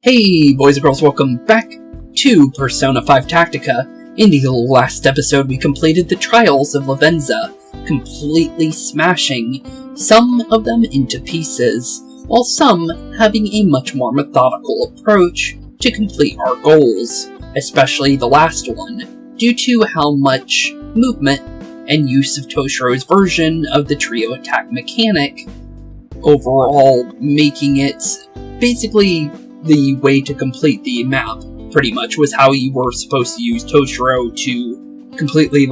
Hey boys and girls, welcome back to Persona 5 Tactica. In the last episode we completed the Trials of Lavenza, completely smashing some of them into pieces, while some having a much more methodical approach to complete our goals, especially the last one, due to how much movement and use of Toshiro's version of the trio attack mechanic, overall making it basically the way to complete the map, pretty much, was how you were supposed to use Toshiro to completely,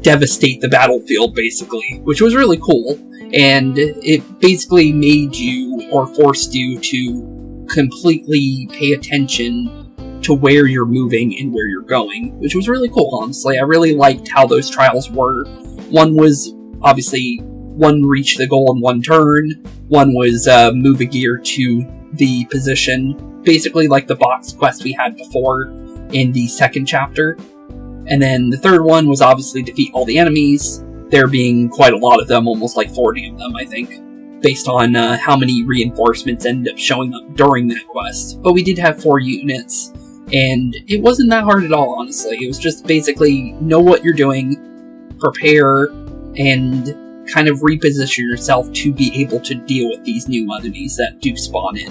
devastate the battlefield, basically, which was really cool, and it basically made you, or forced you, to completely pay attention to where you're moving and where you're going, which was really cool, honestly. I really liked how those trials were. One was, obviously, one reached the goal in one turn, one was move a gear to the position, basically like the box quest we had before in the second chapter. And then the third one was obviously defeat all the enemies, there being quite a lot of them, almost like 40 of them, I think, based on how many reinforcements ended up showing up during that quest. But we did have 4 units, and it wasn't that hard at all, honestly. It was just basically know what you're doing, prepare, and kind of reposition yourself to be able to deal with these new enemies that do spawn in.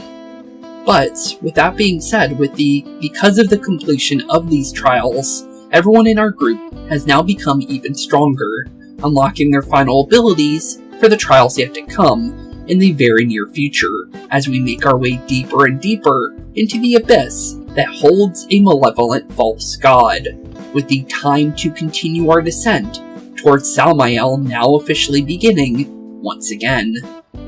But, with that being said, because of the completion of these trials, everyone in our group has now become even stronger, unlocking their final abilities for the trials yet to come in the very near future, as we make our way deeper and deeper into the abyss that holds a malevolent false god, with the time to continue our descent towards Sumire now officially beginning once again.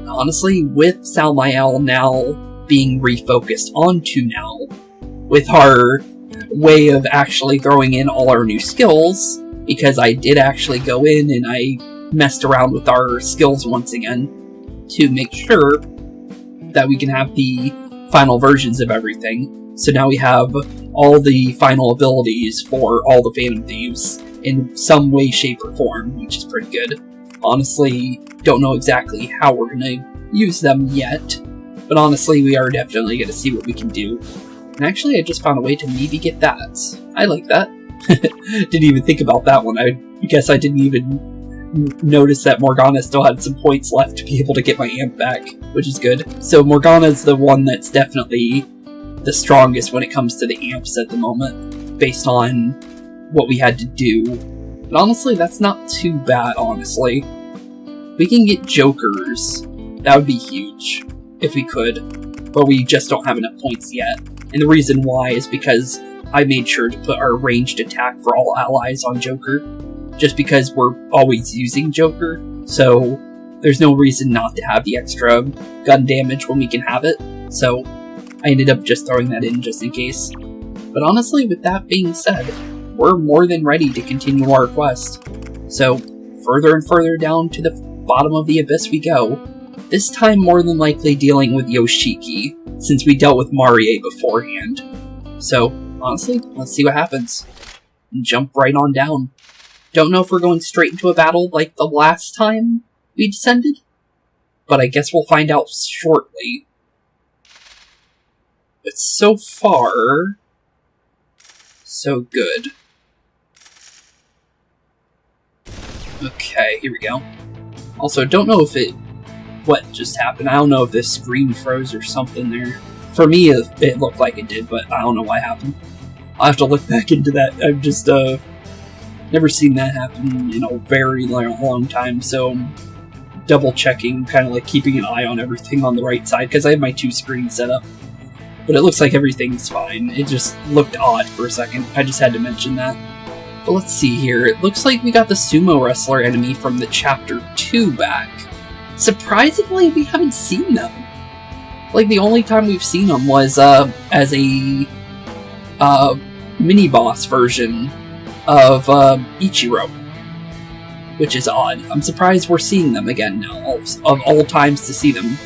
Honestly, with Sumire now being refocused onto now, with our way of actually throwing in all our new skills, because I did actually go in and I messed around with our skills once again to make sure that we can have the final versions of everything. So now we have all the final abilities for all the Phantom Thieves in some way, shape, or form, which is pretty good. Honestly, don't know exactly how we're gonna use them yet, but honestly, we are definitely gonna see what we can do. And actually, I just found a way to maybe get that. I like that. Didn't even think about that one. I guess I didn't even notice that Morgana still had some points left to be able to get my amp back, which is good. So Morgana's the one that's definitely the strongest when it comes to the amps at the moment, based on what we had to do. But honestly, that's not too bad, honestly. If we can get jokers, that would be huge, if we could, but we just don't have enough points yet. And the reason why is because I made sure to put our ranged attack for all allies on Joker, just because we're always using Joker, so there's no reason not to have the extra gun damage when we can have it, so I ended up just throwing that in just in case. But honestly, with that being said, we're more than ready to continue our quest. So, further and further down to the bottom of the abyss we go, this time more than likely dealing with Yoshiki, since we dealt with Marie beforehand. So, honestly, let's see what happens. And jump right on down. Don't know if we're going straight into a battle like the last time we descended, but I guess we'll find out shortly. But so far, so good. Okay, here we go. Also, don't know if what just happened. I don't know if this screen froze or something there. For me, it looked like it did, but I don't know what happened. I'll have to look back into that. I've just, never seen that happen in a very long time, so double checking, kind of like keeping an eye on everything on the right side, because I have my 2 screens set up. But it looks like everything's fine. It just looked odd for a second. I just had to mention that. But let's see here. It looks like we got the sumo wrestler enemy from the Chapter 2 back. Surprisingly, we haven't seen them. Like, the only time we've seen them was as a mini-boss version of Ichiro. Which is odd. I'm surprised we're seeing them again now, of all times to see them.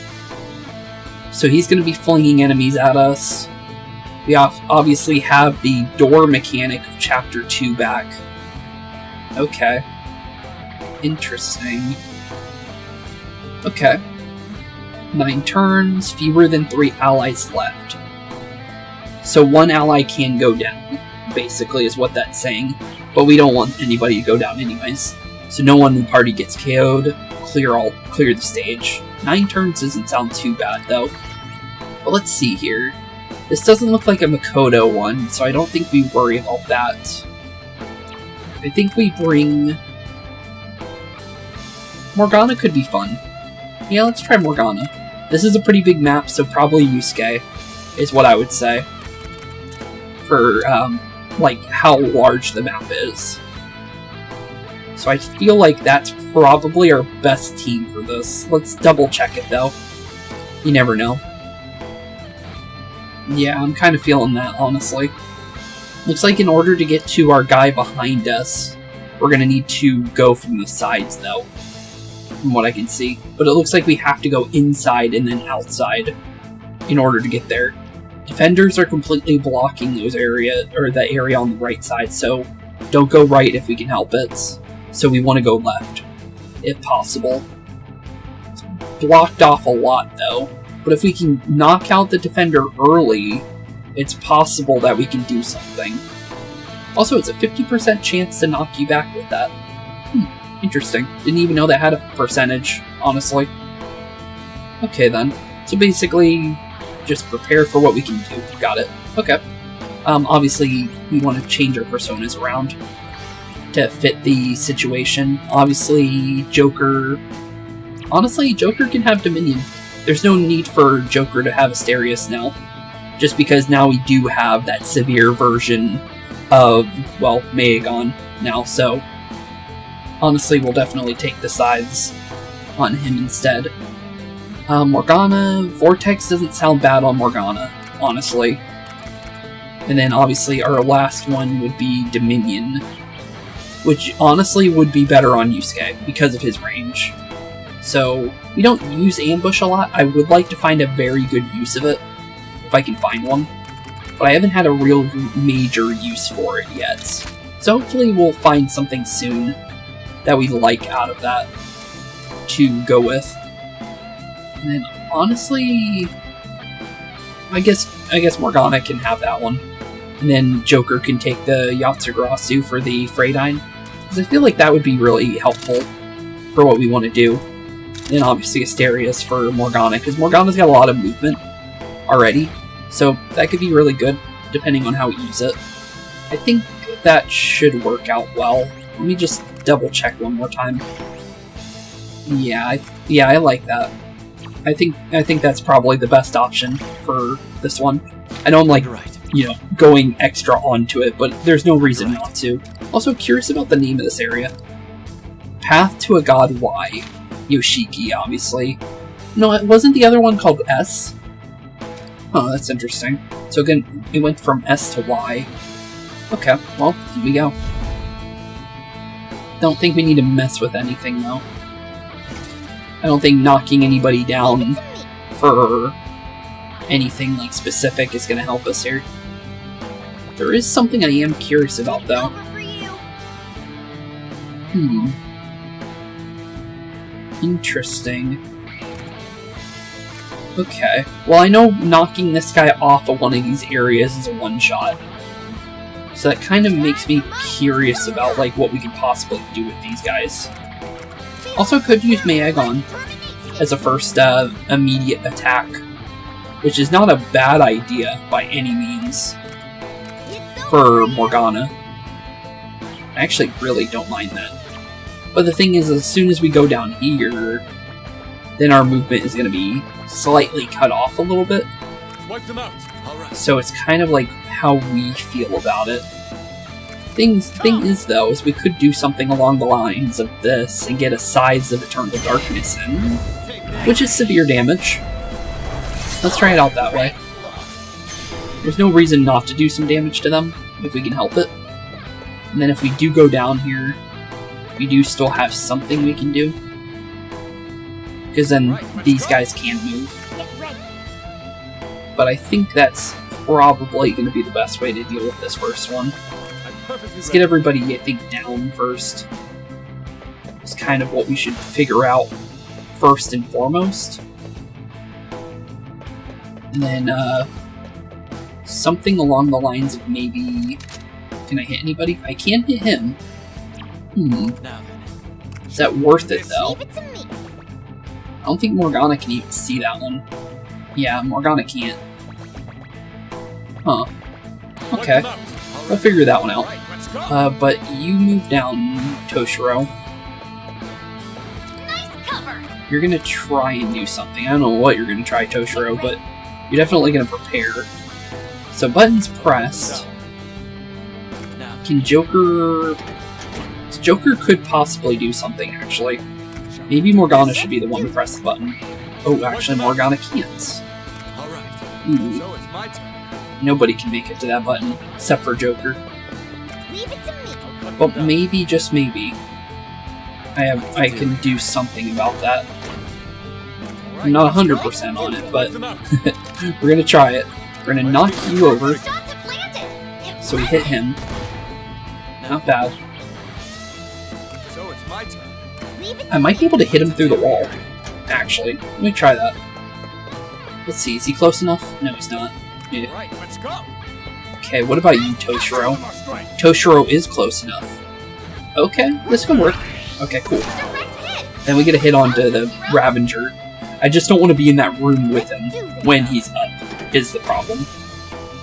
So he's going to be flinging enemies at us. We obviously have the door mechanic of Chapter 2 back. Okay. Interesting. Okay. 9 turns, fewer than 3 allies left. So one ally can go down, basically, is what that's saying. But we don't want anybody to go down anyways. So no one in the party gets KO'd. Clear the stage. 9 turns doesn't sound too bad, though. But let's see here. This doesn't look like a Makoto one, so I don't think we worry about that. I think we bring... Morgana could be fun. Yeah, let's try Morgana. This is a pretty big map, so probably Yusuke is what I would say. For, like, how large the map is. So I feel like that's probably our best team for this. Let's double check it, though. You never know. Yeah, I'm kind of feeling that, honestly. Looks like in order to get to our guy behind us, we're going to need to go from the sides, though. From what I can see. But it looks like we have to go inside and then outside in order to get there. Defenders are completely blocking those areas, or the area on the right side, so don't go right if we can help it. So we want to go left, if possible. It's blocked off a lot, though. But if we can knock out the defender early, it's possible that we can do something. Also, it's a 50% chance to knock you back with that. Interesting. Didn't even know that had a percentage, honestly. Okay, then. So basically, just prepare for what we can do. Got it. Okay. Obviously, we want to change our personas around to fit the situation. Obviously, Joker... Honestly, Joker can have Dominion. There's no need for Joker to have Asterius now. Just because now we do have that severe version of, well, Maegon now, so... Honestly, we'll definitely take the sides on him instead. Morgana... Vortex doesn't sound bad on Morgana, honestly. And then, obviously, our last one would be Dominion. Which, honestly, would be better on Yusuke, because of his range. So, we don't use ambush a lot. I would like to find a very good use of it, if I can find one. But I haven't had a real major use for it yet. So hopefully we'll find something soon that we like out of that to go with. And then, honestly, I guess Morgana can have that one. And then Joker can take the Yatsugarasu for the Freydine. Because I feel like that would be really helpful for what we want to do. And obviously Asterius for Morgana, because Morgana's got a lot of movement already. So that could be really good, depending on how we use it. I think that should work out well. Let me just double check one more time. Yeah, I like that. I think that's probably the best option for this one. I know I'm like, you know, going extra onto it, but there's no reason not to. Also curious about the name of this area. Path to a God Y. Yoshiki, obviously. No, it wasn't the other one called S? Oh, that's interesting. So again, it went from S to Y. Okay, well, here we go. Don't think we need to mess with anything, though. I don't think knocking anybody down for anything like specific is going to help us here. There is something I am curious about, though. Interesting. Okay. Well, I know knocking this guy off of one of these areas is a one-shot. So that kind of makes me curious about, like, what we could possibly do with these guys. Also could use Maegon as a first immediate attack, which is not a bad idea by any means for Morgana. I actually really don't mind that. But the thing is, as soon as we go down here, then our movement is going to be slightly cut off a little bit. Wipe them out. All right. So it's kind of like how we feel about it. Thing is, though, is we could do something along the lines of this and get a Sides of Eternal Darkness in, which is severe damage. Let's try it out that way. There's no reason not to do some damage to them, if we can help it. And then if we do go down here, we do still have something we can do. Because then these guys can move. But I think that's probably going to be the best way to deal with this first one. Let's get everybody, I think, down first. It's kind of what we should figure out first and foremost. And then, something along the lines of maybe... Can I hit anybody? I can hit him. Is that worth it, though? I don't think Morgana can even see that one. Yeah, Morgana can't. Huh. Okay. We'll figure that one out. But you move down, Toshiro. You're gonna try and do something. I don't know what you're gonna try, Toshiro, but you're definitely gonna prepare. So buttons pressed. Can Joker... Joker could possibly do something, actually. Maybe Morgana should be the one to press the button. Oh, actually, Morgana can't. Ooh. Nobody can make it to that button, except for Joker. But maybe, just maybe, I can do something about that. I'm not 100% on it, but we're gonna try it. We're gonna knock you over. So we hit him. Not bad. I might be able to hit him through the wall, actually. Let me try that. Let's see, is he close enough? No, he's not. Yeah. Okay, what about you, Toshiro? Toshiro is close enough. Okay, this can work. Okay, cool. Then we get a hit onto the Ravenger. I just don't want to be in that room with him when he's up, is the problem.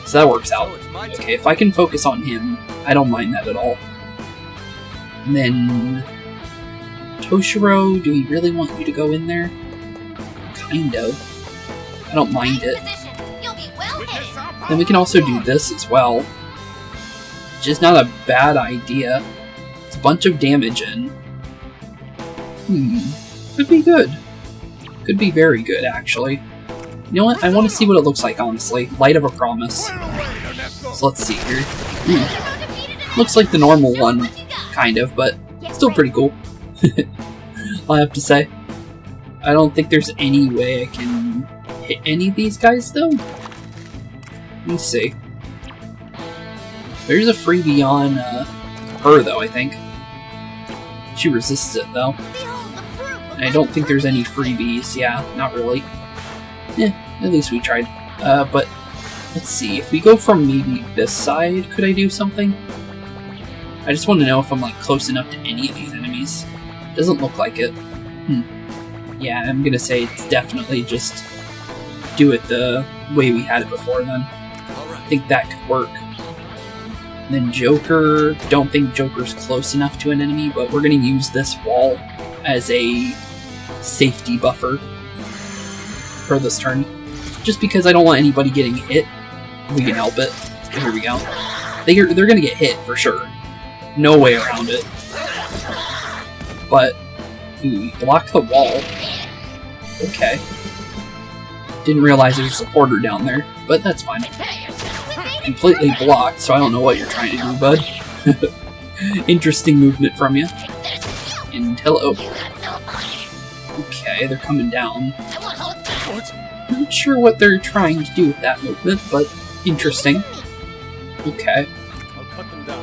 So that works out. Okay, if I can focus on him, I don't mind that at all. And then... Toshiro, do we really want you to go in there? Kind of. I don't mind it. Then we can also do this as well. Which is not a bad idea. It's a bunch of damage in. Could be good. Could be very good, actually. You know what? I want to see what it looks like, honestly. Light of a Promise. So let's see here. Looks like the normal one, kind of, but still pretty cool. I'll have to say. I don't think there's any way I can hit any of these guys, though. Let me see. There's a freebie on her, though, I think. She resists it, though. And I don't think there's any freebies. Yeah, not really. At least we tried. But let's see. If we go from maybe this side, could I do something? I just want to know if I'm like close enough to any of these enemies. Doesn't look like it. Yeah, I'm gonna say it's definitely just do it the way we had it before then. I think that could work. And then Joker, don't think Joker's close enough to an enemy, but we're gonna use this wall as a safety buffer for this turn. Just because I don't want anybody getting hit. We can help it. Here we go. They're gonna get hit for sure. No way around it. But, ooh, block the wall. Okay. Didn't realize there's a supporter down there, but that's fine. Completely blocked, so I don't know what you're trying to do, bud. Interesting movement from you. And hello. Okay, they're coming down. Not sure what they're trying to do with that movement, but interesting. Okay.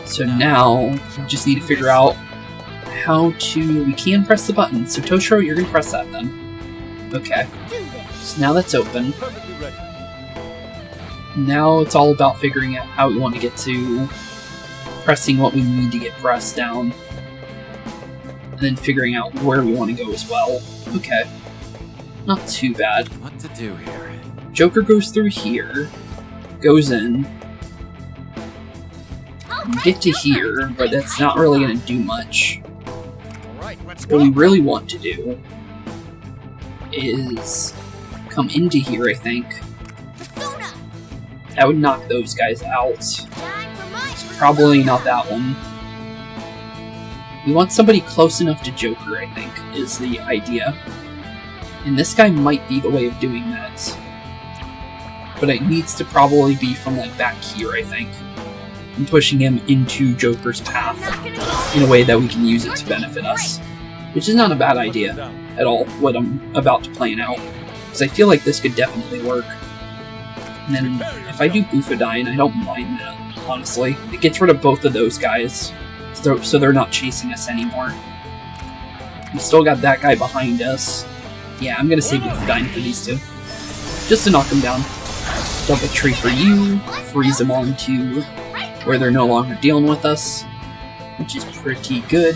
So now, we just need to figure out how to... We can press the button, so Toshiro, you're going to press that then. Okay. So now that's open. Now it's all about figuring out how we want to get to pressing what we need to get pressed down. And then figuring out where we want to go as well. Okay. Not too bad. What to do here? Joker goes through here. Goes in. Get to here, but that's not really going to do much. What we really want to do is come into here, I think. That would knock those guys out. Probably not that one. We want somebody close enough to Joker, I think, is the idea. And this guy might be the way of doing that. But it needs to probably be from like back here, I think. And pushing him into Joker's path in a way that we can use it to benefit us. Which is not a bad idea at all, what I'm about to plan out. Because I feel like this could definitely work. And then if I do Bufadine, I don't mind that, honestly. It gets rid of both of those guys, so they're not chasing us anymore. We still got that guy behind us. Yeah, I'm gonna say Bufadine for these two. Just to knock them down. Double tree for you, freeze them on to where they're no longer dealing with us, which is pretty good.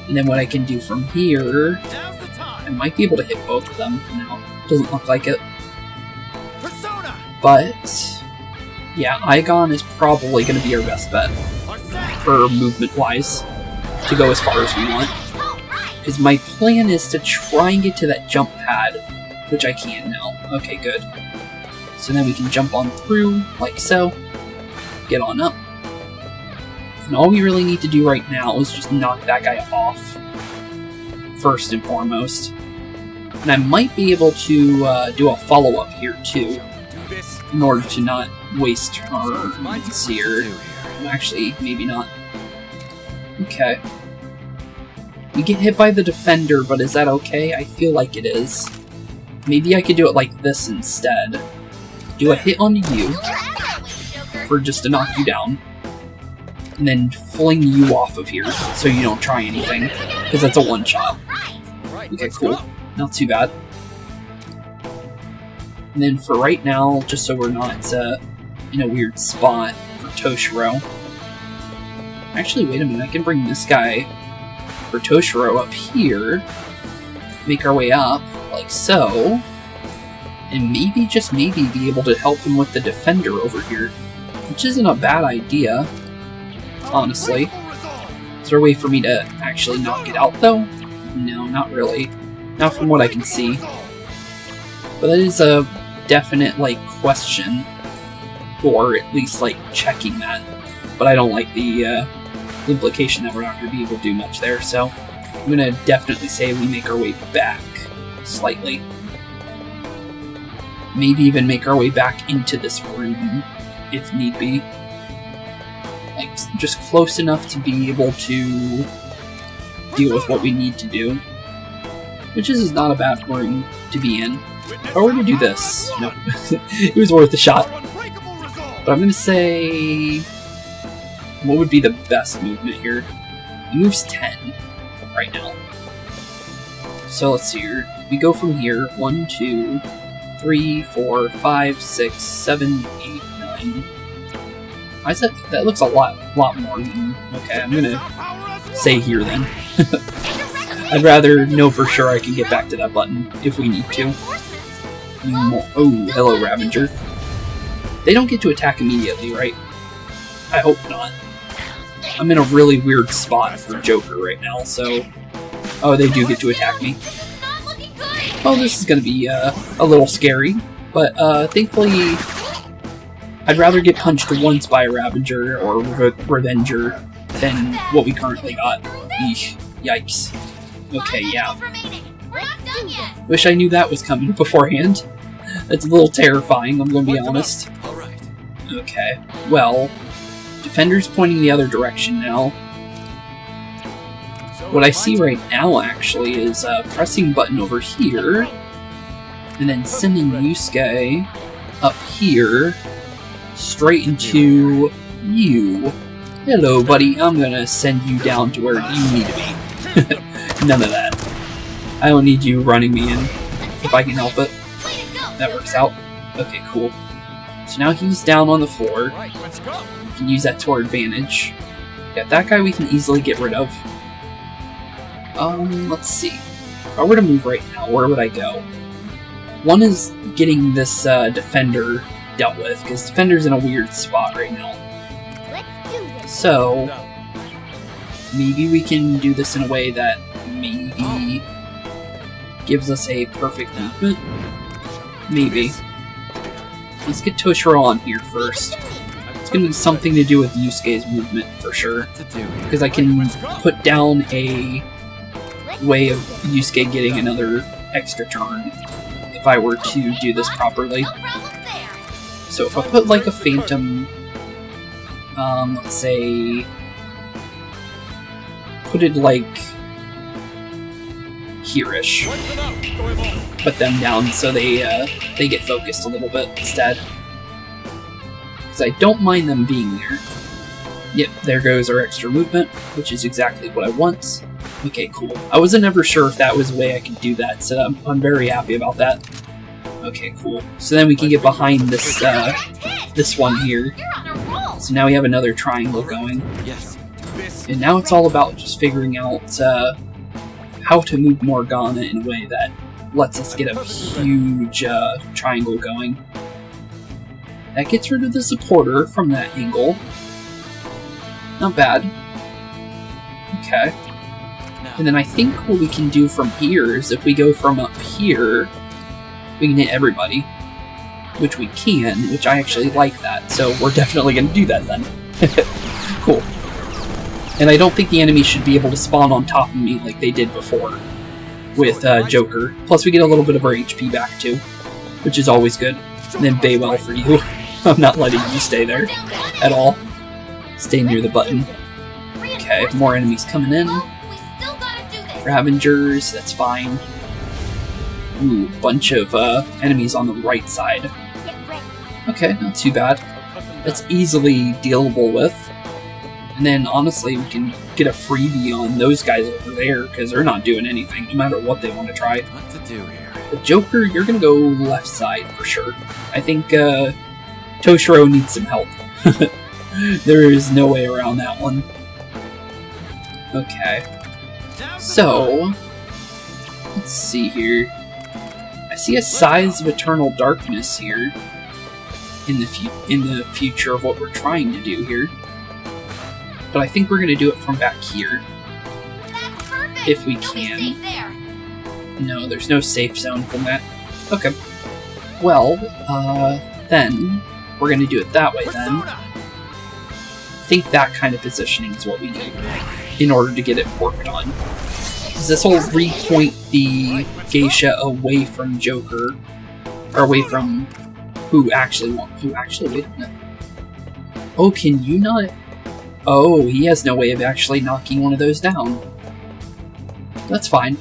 And then what I can do from here, I might be able to hit both of them. No, doesn't look like it. But yeah, Igon is probably going to be our best bet for movement-wise to go as far as we want. Because my plan is to try and get to that jump pad, which I can now. Okay, good. So then we can jump on through, like so. Get on up. And all we really need to do right now is just knock that guy off. First and foremost. And I might be able to do a follow-up here, too. In order to not waste turns here. Actually, maybe not. Okay. We get hit by the defender, but is that okay? I feel like it is. Maybe I could do it like this instead. Do a hit on you, for just to knock you down. And then fling you off of here, so you don't try anything. Because that's a one-shot. Okay, cool. Not too bad. And then for right now, just so we're not in a weird spot for Toshiro. Actually, wait a minute, I can bring this guy for Toshiro up here. Make our way up, like so. And maybe, just maybe, be able to help him with the defender over here. Which isn't a bad idea, honestly. Is there a way for me to actually knock it out, though? No, not really. Not from what I can see. But that is a definite, like, question. Or at least, like, checking that. But I don't like the implication that we're not going to be able to do much there, so I'm going to definitely say we make our way back slightly. Maybe even make our way back into this room, if need be. Like, just close enough to be able to deal with what we need to do. Which is not a bad room to be in. If I were to do this, no, it was worth a shot. But I'm going to say, what would be the best movement here? He moves 10 right now. So let's see here. We go from here. 1, 2, 3, 4, 5, 6, 7, 8, 9. Why is that? That looks a lot more than... Okay, I'm gonna say here then. I'd rather know for sure I can get back to that button if we need to. Oh, hello, Ravager. They don't get to attack immediately, right? I hope not. I'm in a really weird spot for Joker right now, so... Oh, they do get to attack me. Well, this is gonna be a little scary, but thankfully I'd rather get punched once by a Ravager or Revenger than what we currently got. Eesh. Yikes. Okay, yeah. Wish I knew that was coming beforehand. That's a little terrifying, I'm gonna be honest. Okay, well, Defender's pointing the other direction now. What I see right now, actually, is pressing button over here, and then sending Yusuke up here, straight into you. Hello, buddy, I'm gonna send you down to where you need to be. None of that. I don't need you running me in, if I can help it. That works out. Okay, cool. So now he's down on the floor. We can use that to our advantage. Yeah, that guy we can easily get rid of. Let's see. If I were to move right now, where would I go? One is getting this defender dealt with, because defender's in a weird spot right now. So, maybe we can do this in a way that maybe gives us a perfect movement. Maybe. Let's get Toshiro on here first. It's going to be something to do with Yusuke's movement, for sure. Because I can put down a way of Yusuke getting another extra turn if I were to do this properly. So if I put like a Phantom, let's say, put it like here-ish. Put them down so they get focused a little bit instead. Because I don't mind them being there. Yep, there goes our extra movement, which is exactly what I want. Okay, cool. I wasn't ever sure if that was a way I could do that, so I'm very happy about that. Okay, cool. So then we can get behind this, this one here. So now we have another triangle going. And now it's all about just figuring out, how to move Morgana in a way that lets us get a huge, triangle going. That gets rid of the supporter from that angle. Not bad. Okay. And then I think what we can do from here is if we go from up here, we can hit everybody. Which we can, which I actually like that, so we're definitely going to do that then. Cool. And I don't think the enemy should be able to spawn on top of me like they did before with Joker. Plus we get a little bit of our HP back too, which is always good. And then Baywell for you. I'm not letting you stay there at all. Stay near the button. Okay, more enemies coming in. Ravengers, that's fine. Ooh, bunch of enemies on the right side. Okay, not too bad. That's easily dealable with. And then, honestly, we can get a freebie on those guys over there, because they're not doing anything, no matter what they want to try. What to do here? The Joker, you're going to go left side, for sure. I think Toshiro needs some help. There is no way around that one. Okay. So, let's see here. I see a Size of Eternal Darkness here in the future of what we're trying to do here. But I think we're going to do it from back here. If we can. No, there's no safe zone from that. Okay. Well, then, we're going to do it that way then. I think that kind of positioning is what we need in order to get it worked on. Because this will repoint the geisha away from Joker, or away from wait a minute. Oh, can you not? Oh, he has no way of actually knocking one of those down. That's fine.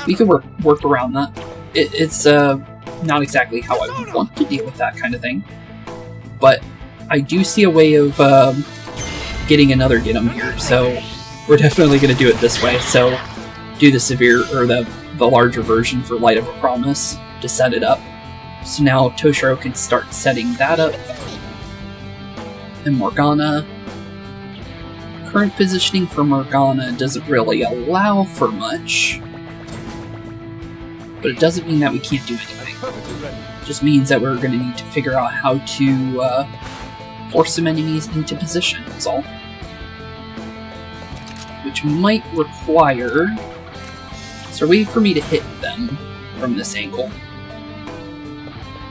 We can work around that. It's not exactly how I would want to deal with that kind of thing, but I do see a way of getting another get 'em here, so we're definitely going to do it this way. So do the severe, or the larger version for Light of a Promise to set it up. So now Toshiro can start setting that up. And Morgana. Current positioning for Morgana doesn't really allow for much. But it doesn't mean that we can't do anything. It just means that we're going to need to figure out how to force some enemies into position, that's all. Which might require... So wait for me to hit them from this angle.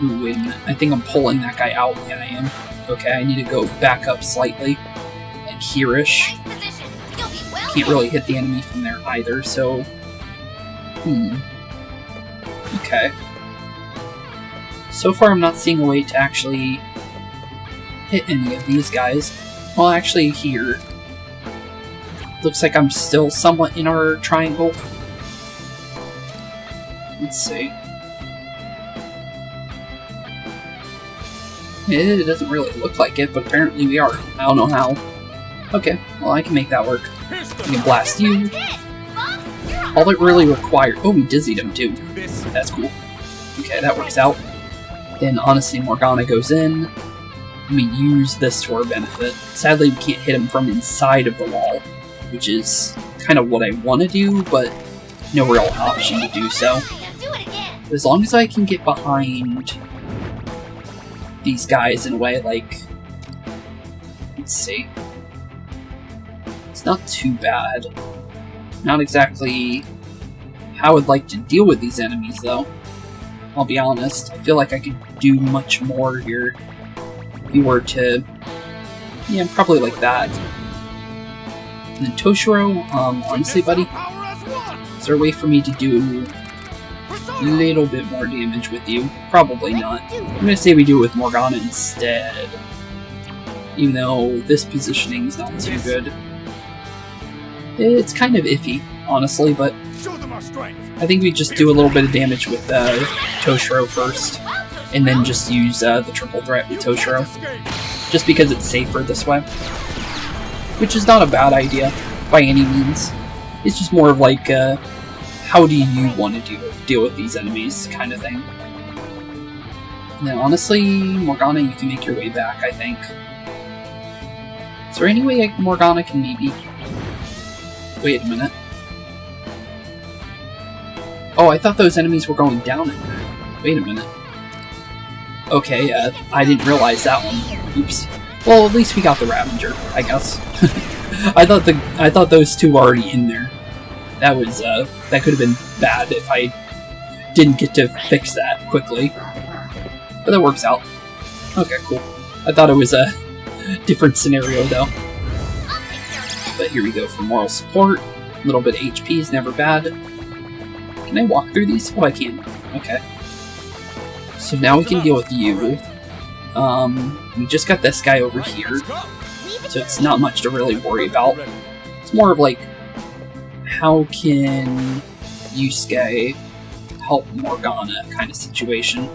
Ooh, wait a minute. I think I'm pulling that guy out. Yeah, I am. Okay, I need to go back up slightly. Like here-ish. Can't really hit the enemy from there either, so... Okay. So far I'm not seeing a way to actually hit any of these guys. Well, actually here. Looks like I'm still somewhat in our triangle. Let's see. It doesn't really look like it, but apparently we are. I don't know how. Okay, well I can make that work. I can blast you. All it really required... Oh, we dizzied him too. That's cool. Okay, that works out. Then honestly Morgana goes in. We use this to our benefit. Sadly we can't hit him from inside of the wall, which is kind of what I want to do, but no real option to do so. As long as I can get behind these guys in a way, like... Let's see. It's not too bad. Not exactly how I'd like to deal with these enemies, though. I'll be honest. I feel like I could do much more here. If you were to... Yeah, probably like that. And then Toshiro, honestly, buddy, is there a way for me to do a little bit more damage with you? Probably not. I'm gonna say we do it with Morgana instead. Even though this positioning is not too good. It's kind of iffy, honestly, but I think we just do a little bit of damage with Toshiro first, and then just use the triple threat with Toshiro, just because it's safer this way. Which is not a bad idea, by any means. It's just more of like, how do you want to deal with these enemies, kind of thing. And then honestly, Morgana, you can make your way back, I think. Is there any way Morgana can maybe... Wait a minute. Oh, I thought those enemies were going down in there. Wait a minute. Okay, I didn't realize that one. Oops. Well, at least we got the Ravager, I guess. I thought those two were already in there. That was, that could have been bad if I didn't get to fix that quickly. But that works out. Okay, cool. I thought it was a different scenario, though. But here we go for moral support. A little bit of HP is never bad. Can I walk through these? Oh, I can. Okay. So now we can deal with you. We just got this guy over here. So it's not much to really worry about. It's more of like, how can Yusuke help Morgana kind of situation.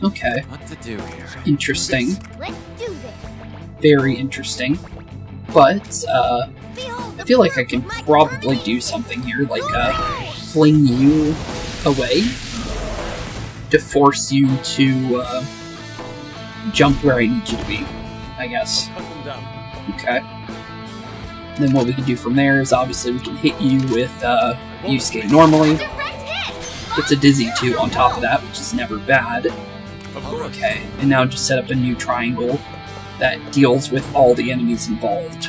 Okay. What to do here? Interesting. Let's do this. Very interesting. But, I feel like I can probably do something here, like, fling you away to force you to, jump where I need you to be, I guess. Okay. And then what we can do from there is obviously we can hit you with, Yusuke normally. It's a dizzy too on top of that, which is never bad. Okay, and now just set up a new triangle that deals with all the enemies involved,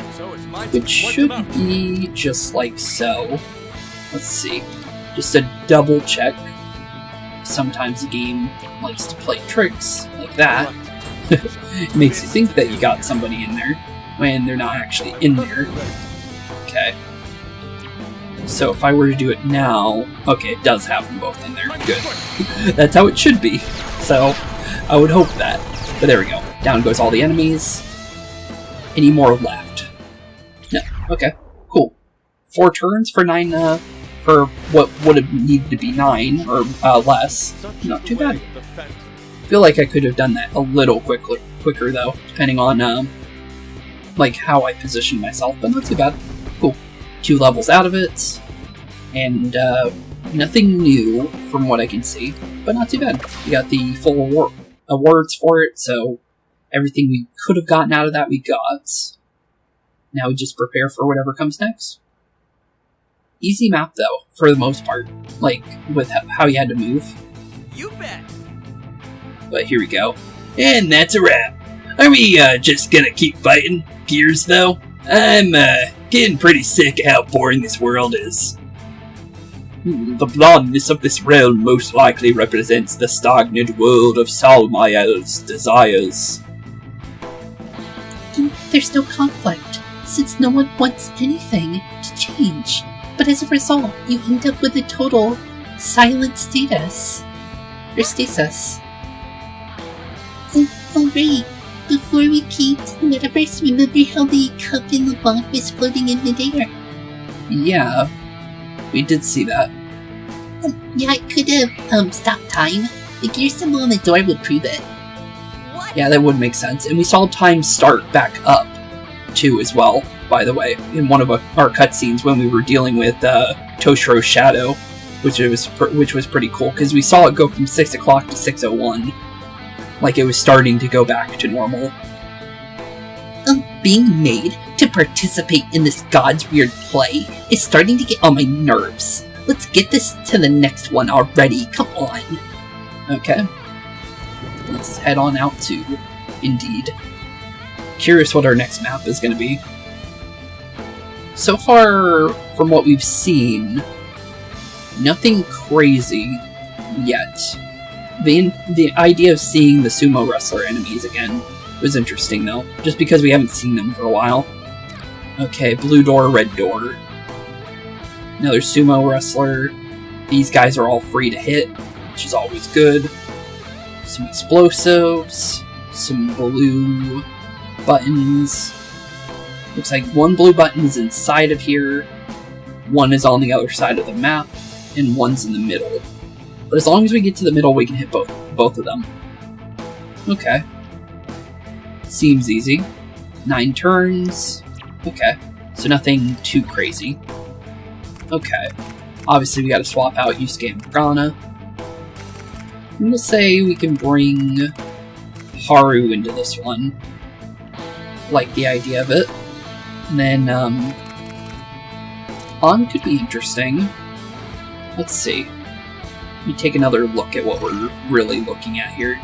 which should be just like so. Let's see, just a double check. Sometimes the game likes to play tricks like that. It makes you think that you got somebody in there when they're not actually in there. Okay. So if I were to do it now, okay, it does have them both in there. Good. That's how it should be. So I would hope that. But there we go. Down goes all the enemies. Any more left? No. Okay. Cool. 4 turns for 9, for what would have needed to be 9, or less. Not too bad. I feel like I could have done that a little quicker though, depending on, like, how I position myself, but not too bad. Cool. 2 levels out of it, and, nothing new from what I can see, but not too bad. We got the full awards for it, so everything we could have gotten out of that we got. Now we just prepare for whatever comes next. Easy map though, for the most part, like, with how you had to move. You bet! But here we go. And that's a wrap. Are we, just gonna keep fighting gears though? I'm, getting pretty sick of how boring this world is. The blondness of this realm most likely represents the stagnant world of Sumire's desires. There's no conflict, since no one wants anything to change. But as a result, you end up with a total silent status. Or stasis. Oh right. Before we came to the metaverse, remember how the cup in the box was floating in midair? Yeah, we did see that. Yeah, it could have, stopped time. The gear symbol on the door would prove it. Yeah, that would make sense. And we saw time start back up, too, as well, by the way, in one of our cutscenes when we were dealing with, Toshiro's shadow, which was pretty cool, because we saw it go from 6 o'clock to 6:01. Like it was starting to go back to normal. Being made to participate in this god's weird play is starting to get on my nerves. Let's get this to the next one already, come on. Okay. Let's head on out to Indeed. Curious what our next map is going to be. So far, from what we've seen, nothing crazy yet. The idea of seeing the sumo wrestler enemies again was interesting though, just because we haven't seen them for a while. Okay, blue door, red door. Another sumo wrestler. These guys are all free to hit, which is always good. Some explosives, some blue buttons. Looks like 1 blue button is inside of here, 1 is on the other side of the map, and 1's in the middle. But as long as we get to the middle, we can hit both of them. Okay. Seems easy. 9 turns. Okay. So nothing too crazy. Okay. Obviously, we gotta swap out Yusuke and Morgana. I'm gonna say we can bring Haru into this one. Like the idea of it. And then, On could be interesting. Let's see. Let me take another look at what we're really looking at here.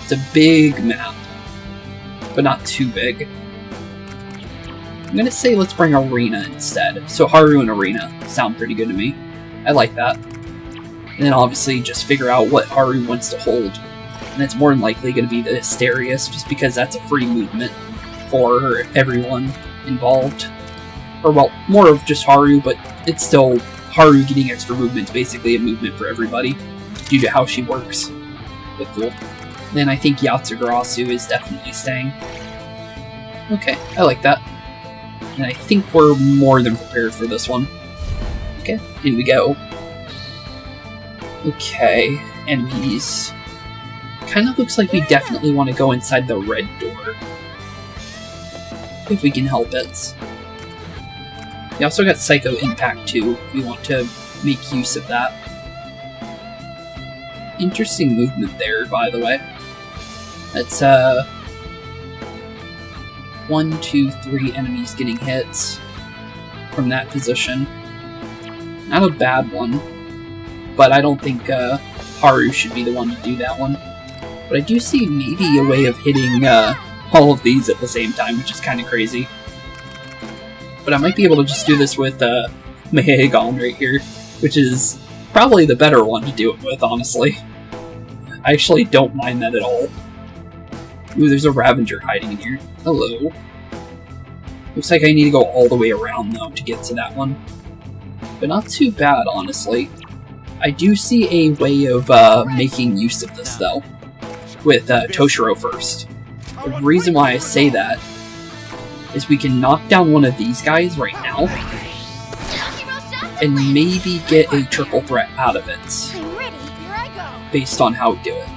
It's a big map, but not too big. I'm gonna say let's bring Erina instead. So Haru and Erina sound pretty good to me. I like that. And then obviously just figure out what Haru wants to hold. And it's more than likely going to be the Asterius, just because that's a free movement for everyone involved. Or, well, more of just Haru, but it's still Haru getting extra movement, basically a movement for everybody, due to how she works. But cool. Then I think Yatsugarasu is definitely staying. Okay, I like that. And I think we're more than prepared for this one. Okay, in we go. Okay, enemies. Kind of looks like we definitely want to go inside the red door. If we can help it. We also got Psycho Impact too, if we want to make use of that. Interesting movement there, by the way. That's, 1, 2, 3 enemies getting hits from that position. Not a bad one, but I don't think Haru should be the one to do that one. But I do see maybe a way of hitting all of these at the same time, which is kind of crazy. But I might be able to just do this with Mahegon right here, which is probably the better one to do it with, honestly. I actually don't mind that at all. Ooh, there's a Ravager hiding in here. Hello. Looks like I need to go all the way around, though, to get to that one. But not too bad, honestly. I do see a way of making use of this, though, with Toshiro first. The reason why I say that is we can knock down one of these guys right now, and maybe get a triple threat out of it, based on how we do it.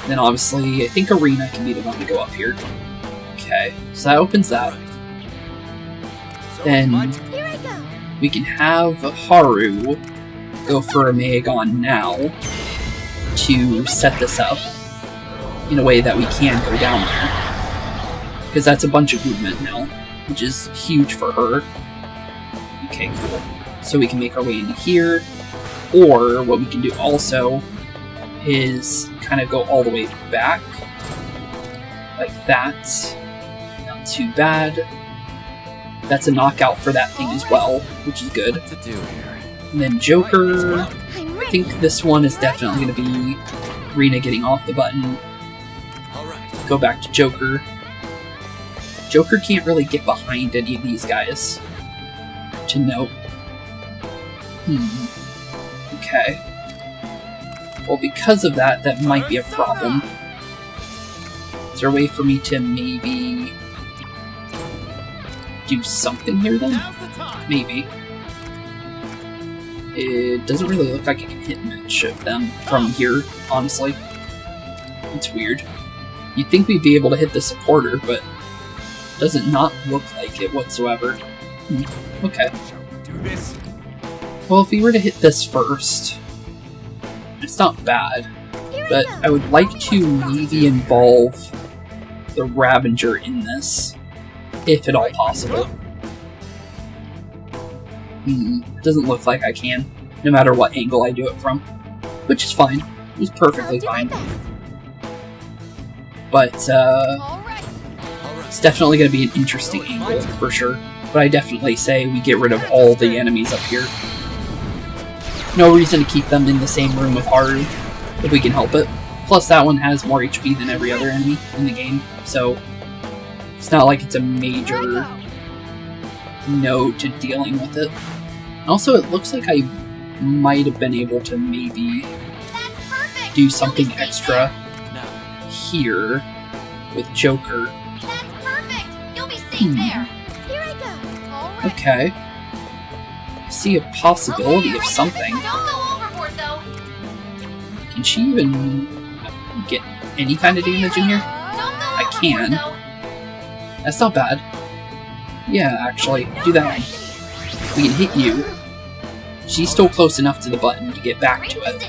And then obviously, I think Erina can be the one to go up here. Okay, so that opens that. Then we can have Haru go for a Mahegon now to set this up in a way that we can go down there. Because that's a bunch of movement now, which is huge for her. Okay, cool. So we can make our way into here, or what we can do also is kind of go all the way back, like that. Not too bad. That's a knockout for that thing as well, which is good. And then Joker, I think this one is definitely going to be Erina getting off the button. Go back to Joker. Joker can't really get behind any of these guys, to note. Okay. Well, because of that, that might be a problem. Is there a way for me to maybe do something here then? Maybe. It doesn't really look like I can hit much of them from here, honestly. It's weird. You'd think we'd be able to hit the supporter, but it doesn't not look like it whatsoever. Okay. Well, if we were to hit this first, it's not bad, but I would like to maybe involve the Ravager in this, if at all possible. Doesn't look like I can, no matter what angle I do it from, which is fine. It's perfectly fine. But, it's definitely going to be an interesting angle, for sure. But I definitely say we get rid of all the enemies up here. No reason to keep them in the same room with Haru, if we can help it. Plus, that one has more HP than every other enemy in the game, so it's not like it's a major no to dealing with it. Also, it looks like I might have been able to maybe do something extra here with Joker. Okay. I see a possibility of something. Can she even get any kind of damage in here? I can. That's not bad. Yeah, actually, do that one. We can hit you. she's still close enough to the button to get back to it.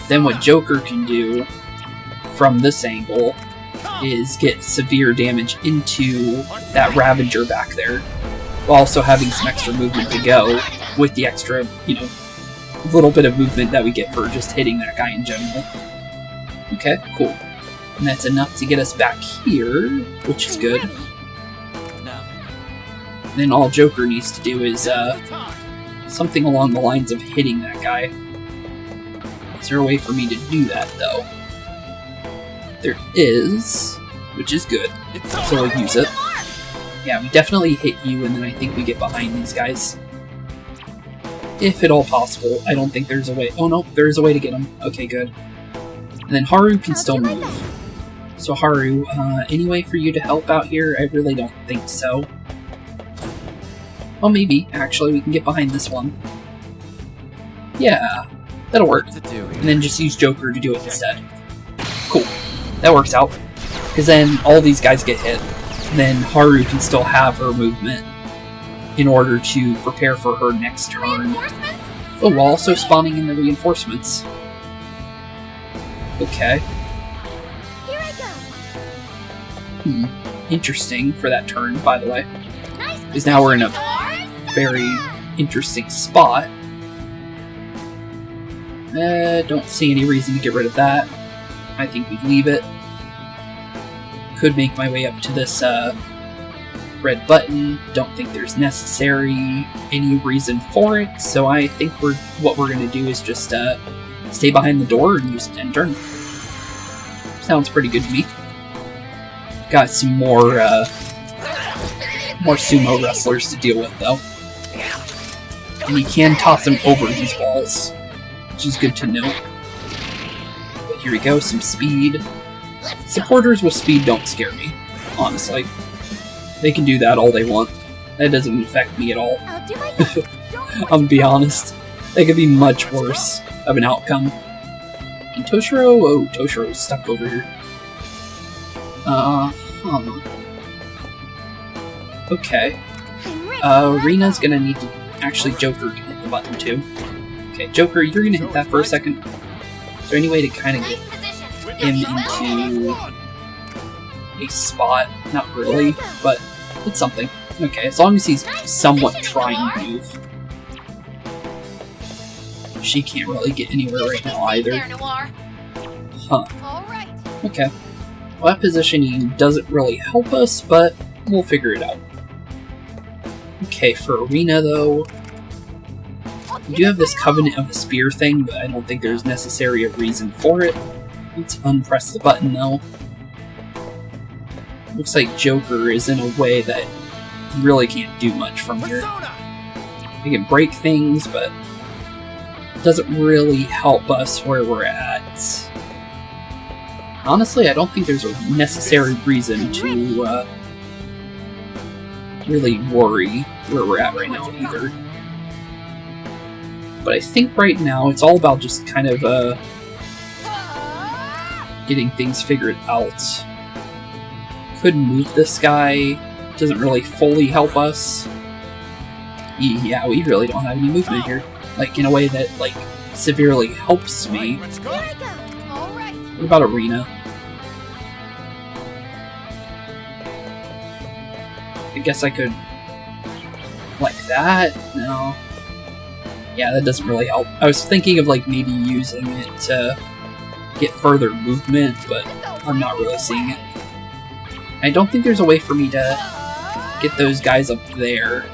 Then what Joker can do from this angle is get severe damage into that Ravager back there, while also having some extra movement to go with the extra, little bit of movement that we get for just hitting that guy in general. Okay, cool. And that's enough to get us back here, which is good. Then all Joker needs to do is something along the lines of hitting that guy. Is there a way for me to do that, though? There is, which is good, so we'll use it. Yeah, we definitely hit you, and then I think we get behind these guys. If at all possible. I don't think there's a way. Oh no, there's a way to get him. Okay, good. And then Haru can still move. So Haru, any way for you to help out here? I really don't think so. Well, maybe. Actually, we can get behind this one. Yeah, that'll work. And then just use Joker to do it instead. Cool. That works out. Because then all these guys get hit. And then Haru can still have her movement in order to prepare for her next turn. Oh, while also spawning in the reinforcements. Okay. Here I go. Interesting for that turn, by the way. Because now we're in a very interesting spot. Don't see any reason to get rid of that. I think we leave it. Could make my way up to this red button. Don't think there's necessary any reason for it, so I think what we're going to do is just stay behind the door and use end turn. Sounds pretty good to me. Got some more sumo wrestlers to deal with, though. And you can toss them over these walls, which is good to know. But here we go, some speed. Supporters with speed don't scare me, honestly. They can do that all they want. That doesn't affect me at all. I'm gonna be honest. That could be much worse of an outcome. And Toshiro? Oh, Toshiro's stuck over here. Okay. Erina's gonna need to... Actually, Joker can hit the button too. Okay, Joker, you're gonna hit that for a second. Is there any way to kind of get him into a spot? Not really, but it's something. Okay, as long as he's somewhat trying to move. She can't really get anywhere right now either. Huh. Okay. Well, that positioning doesn't really help us, but we'll figure it out. Okay, for Erina though, we do have this Covenant of the Spear thing, but I don't think there's necessarily a reason for it. Let's unpress the button though. Looks like Joker is in a way that he really can't do much from here. He can break things, but it doesn't really help us where we're at. Honestly, I don't think there's a necessary reason to really worry where we're at right now either. But I think right now it's all about just kind of getting things figured out. Could move this guy, doesn't really fully help us. Yeah, we really don't have any movement here. Like, in a way that, like, severely helps me. What about Erina? I guess I could... like that? No. Yeah, that doesn't really help. I was thinking of, like, maybe using it to get further movement, but I'm not really seeing it. I don't think there's a way for me to get those guys up there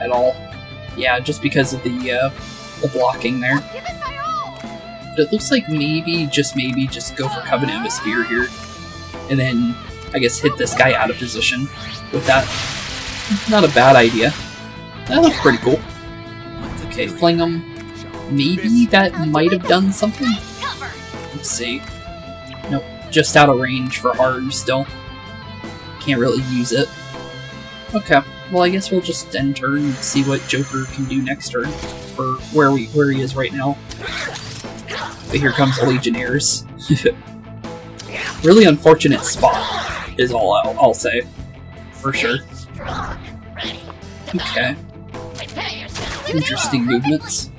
at all. Yeah, just because of the blocking there. But it looks like maybe, just go for Covenant of a Spear here. And then, I guess, hit this guy out of position with that. Not a bad idea. That looks pretty cool. Okay, fling him. Maybe that might have done something? Let's see. Nope, just out of range for Haru still. Can't really use it. Okay, well I guess we'll just end turn and see what Joker can do next turn. For where he is right now. But here comes the Legionnaires. Really unfortunate spot, is all I'll say. For sure. Okay. Interesting movements.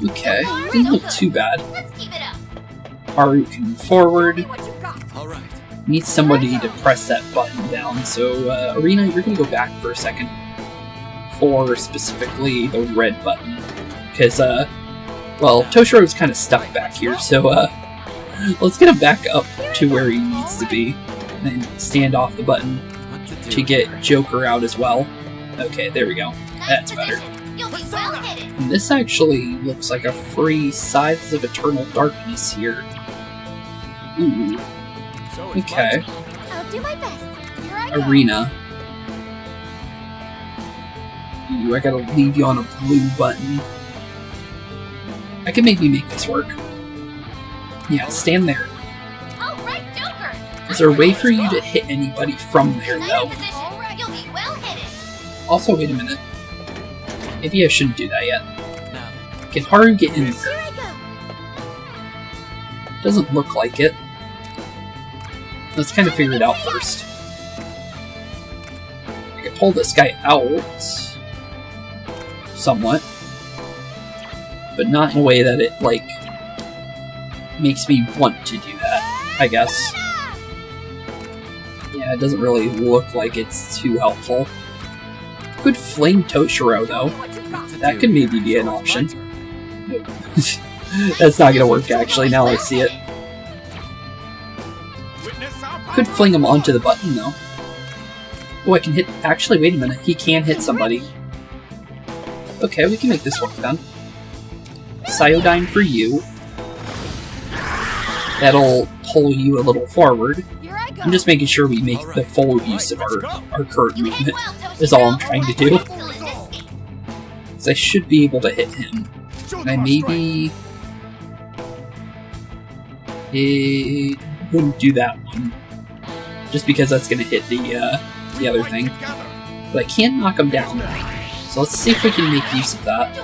Okay, didn't look too bad. Haru can move forward. Needs somebody to press that button down, so Erina, you're gonna go back for a second. For specifically the red button. Because, well, Toshiro's kind of stuck back here, so let's get him back up to where he needs to be. And stand off the button to get Joker out as well. Okay, there we go. That's better. And this actually looks like a free Scythes of Eternal Darkness here. Ooh. Okay. I'll do my best. Here I go. Erina. Ooh, I gotta leave you on a blue button. I can maybe make this work. Yeah, stand there. All right, Joker. Is there a way for you to hit anybody from there, though? You'll be well hidden. Also, wait a minute. Maybe I shouldn't do that yet. Can Haru get in Here there? I go. Doesn't look like it. Let's kind of figure it out first. I can pull this guy out. Somewhat. But not in a way that it, like, makes me want to do that, I guess. Yeah, it doesn't really look like it's too helpful. Could fling Toshiro, though. That could maybe be an option. Nope. That's not gonna work, actually, now I see it. Could fling him onto the button, though. Oh, I can hit... Actually, wait a minute. He can hit somebody. Okay, we can make this work, then. Cyodyne for you. That'll pull you a little forward. I'm just making sure we make the full use of our current movement, is all I'm trying to do. So I should be able to hit him. And I maybe... It wouldn't do that one. Just because that's going to hit the other thing. But I can knock him down. So let's see if we can make use of that.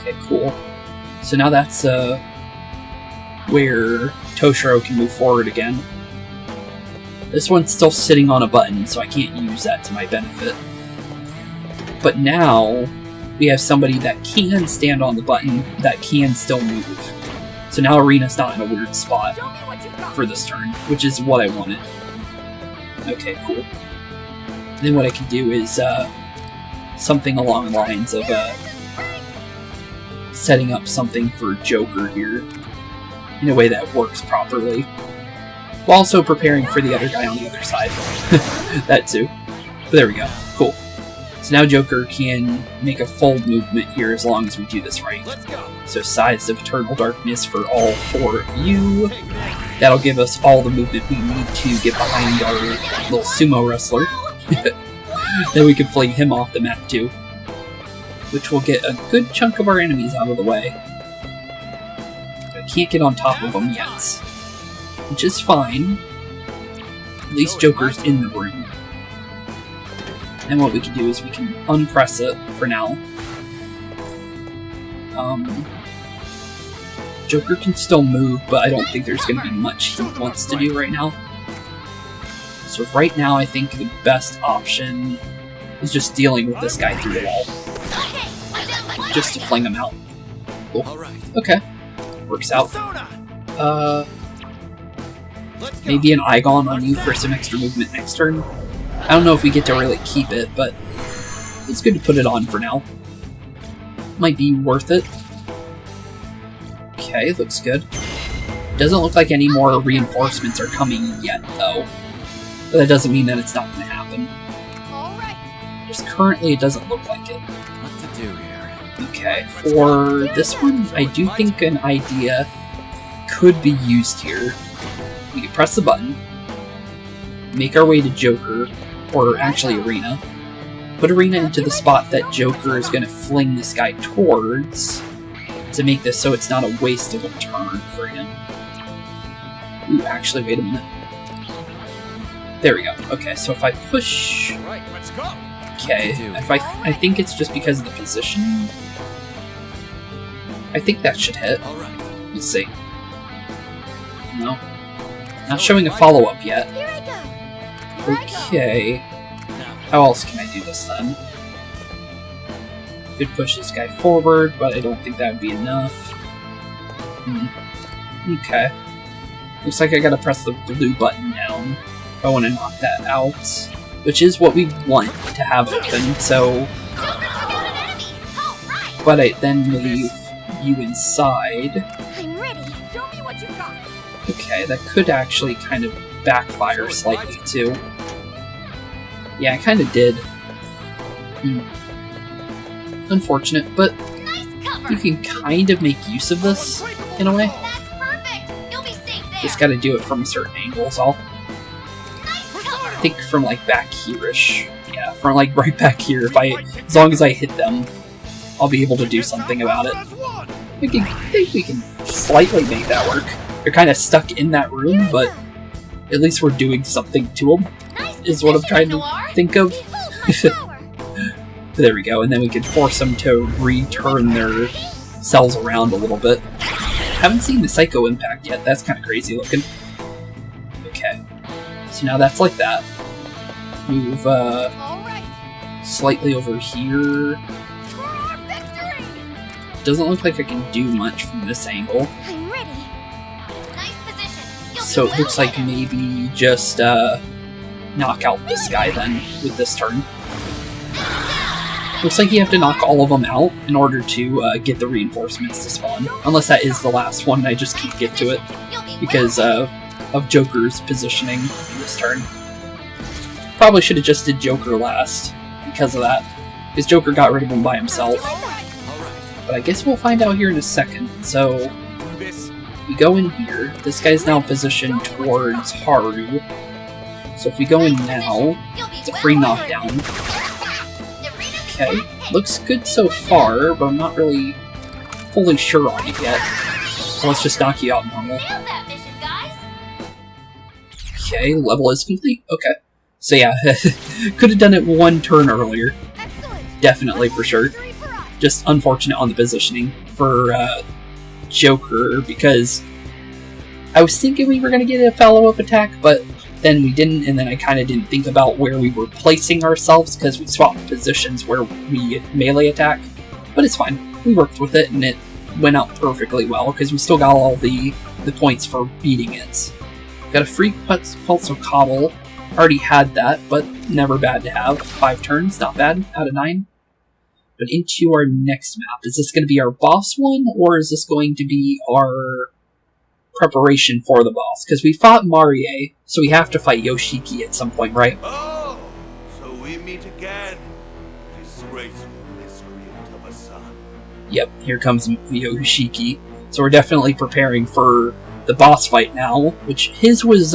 Okay, cool. So now that's where Toshiro can move forward again. This one's still sitting on a button, so I can't use that to my benefit. But now, we have somebody that can stand on the button that can still move. So now Erina's not in a weird spot for this turn, which is what I wanted. Okay, cool. Then what I can do is something along the lines of setting up something for Joker here in a way that works properly. While also preparing for the other guy on the other side. That too. But there we go. Cool. So now Joker can make a full movement here as long as we do this right. So Scythes of Eternal Darkness for all 4 of you. That'll give us all the movement we need to get behind our little sumo wrestler. Then we can fling him off the map too. Which will get a good chunk of our enemies out of the way. I can't get on top of them yet. Which is fine. At least Joker's in the room. And what we can do is we can unpress it for now. Joker can still move, but I don't think there's going to be much he wants to do right now. So right now I think the best option is just dealing with this guy through the wall. Just to fling him out. Cool. Okay. Works out. Maybe an Igon on you for some extra movement next turn. I don't know if we get to really keep it, but it's good to put it on for now. Might be worth it. Okay, looks good. Doesn't look like any more reinforcements are coming yet, though. But that doesn't mean that it's not going to happen. Just currently, it doesn't look like it. What to do here? Okay, for this one, I do think an idea could be used here. We can press the button, make our way to Joker, or actually Erina. Put Erina into the spot that Joker is going to fling this guy towards to make this so it's not a waste of a turn for him. Ooh, actually, wait a minute. There we go. Okay, so if I push... Right, let's go. Okay, if I think it's just because of the position. I think that should hit. Let's see. No. Not showing a follow-up yet. Here I go. Okay. How else can I do this then? Could push this guy forward, but I don't think that would be enough. Okay. Looks like I gotta press the blue button down if I want to knock that out. Which is what we want to have happen, so... But I then leave you inside. I'm ready. Show me what you got. Okay, that could actually kind of backfire slightly, too. Yeah, I kind of did. Unfortunate, but you can kind of make use of this, in a way. That's perfect. You'll be safe there. Just gotta do it from a certain angle, is all. I think from, like, back here-ish. Yeah, from, like, right back here. As long as I hit them, I'll be able to do something about it. I think we can slightly make that work. They're kind of stuck in that room, but at least we're doing something to them, is what I'm trying to think of. There we go, and then we can force them to return their cells around a little bit. Haven't seen the Psycho Impact yet, that's kind of crazy looking. Okay, so now that's like that. Move slightly over here. Doesn't look like I can do much from this angle. I'm ready. Nice position. So it looks like maybe just knock out this guy then with this turn. Looks like you have to knock all of them out in order to get the reinforcements to spawn. Unless that is the last one, I just can't get to it because of Joker's positioning this turn. Probably should have just did Joker last because of that. Because Joker got rid of him by himself. But I guess we'll find out here in a second. So, we go in here. This guy's now positioned towards Haru. So if we go in now, it's a free knockdown. Okay, looks good so far, but I'm not really fully sure on it yet. So let's just knock you out normal. Okay, level is complete. Okay. So yeah, could have done it one turn earlier. Definitely, for sure. Just unfortunate on the positioning for Joker, because I was thinking we were going to get a follow-up attack, but then we didn't, and then I kind of didn't think about where we were placing ourselves, because we swapped positions where we melee attack. But it's fine. We worked with it, and it went out perfectly well, because we still got all the points for beating it. Got a free Pulse of Cobble. Already had that, but never bad to have. 5 turns, not bad, out of 9. But into our next map. Is this going to be our boss one, or is this going to be our preparation for the boss? Because we fought Marie, so we have to fight Yoshiki at some point, right? Oh, so we meet again. Disgraceful miscreant of a son. Yep, here comes Yoshiki. So we're definitely preparing for the boss fight now, which his was,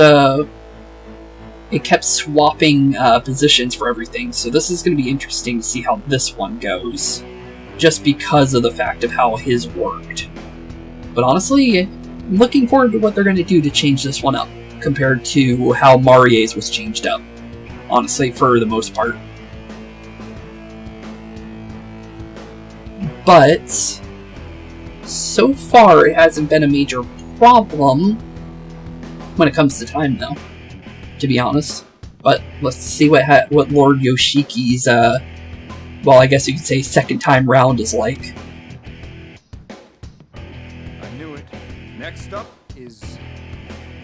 it kept swapping positions for everything, so this is going to be interesting to see how this one goes, just because of the fact of how his worked. But honestly, I'm looking forward to what they're going to do to change this one up, compared to how Marie's was changed up, honestly, for the most part. But, so far it hasn't been a major problem when it comes to time, though, to be honest. But let's see what Lord Yoshiki's, well, I guess you could say second time round is like. I knew it. Next up is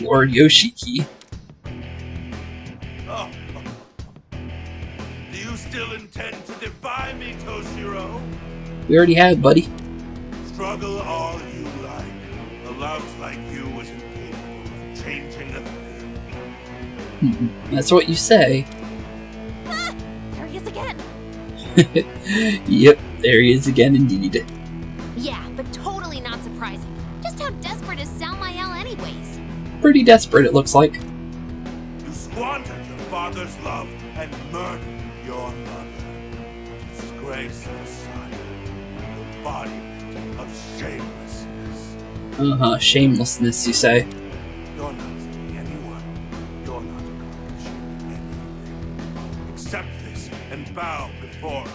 Lord Yoshiki. Oh. Do you still intend to defy me, Toshiro? We already have, buddy. Struggle all you like. A louse like you was incapable of changing a thing. That's what you say. Ah, there he is again. Yep, there he is again indeed. Yeah, but totally not surprising. Just how desperate is Sumire anyways? Pretty desperate, it looks like. You squandered your father's love and murdered your mother. Disgrace of a son. Embodiment of shamelessness. Shamelessness, you say. You're not saving anyone. You're not accomplishing anything. Accept this and bow before me.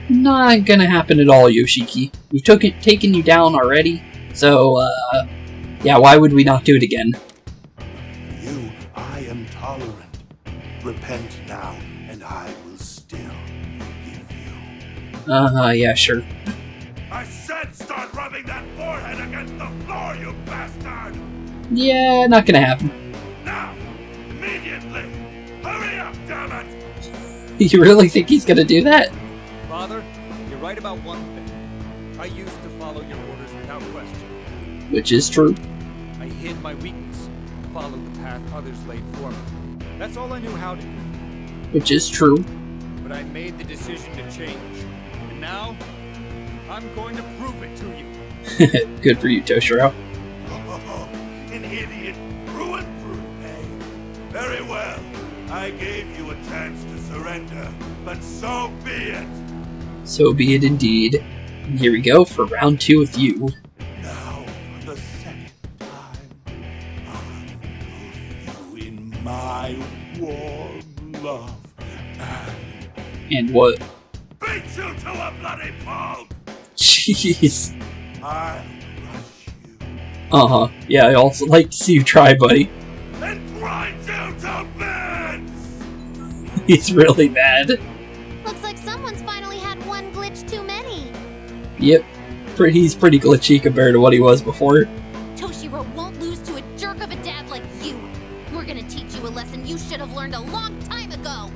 Not gonna happen at all, Yoshiki. We've taken you down already, so, yeah, why would we not do it again? For you, I am tolerant. Repent now, and I will still forgive you. Yeah, sure. I said start rubbing that forehead against the floor, you bastard! Yeah, not gonna happen. Now! Immediately! Hurry up, damn it! You really think he's gonna do that? Father, you're right about one thing. I used to follow your orders without question. Which is true. I hid my weakness, followed the path others laid for me. That's all I knew how to do. Which is true. But I made the decision to change. And now, I'm going to prove it to you. Good for you, Toshiro. Oh, an idiot through, eh? Very well. I gave you a chance to surrender, but so be it. So be it indeed. And here we go for round 2 with you. Now, for the second time, I'll engulf you in my warm love And what? beat you to a bloody pulp. Jeez. I'll crush you Yeah, I also like to see you try, buddy. and grind you to bits. He's really mad. Looks like someone's finally had one glitch too many. Yep. He's pretty glitchy compared to what he was before. Toshiro won't lose to a jerk of a dad like you. We're gonna teach you a lesson you should have learned a long time ago.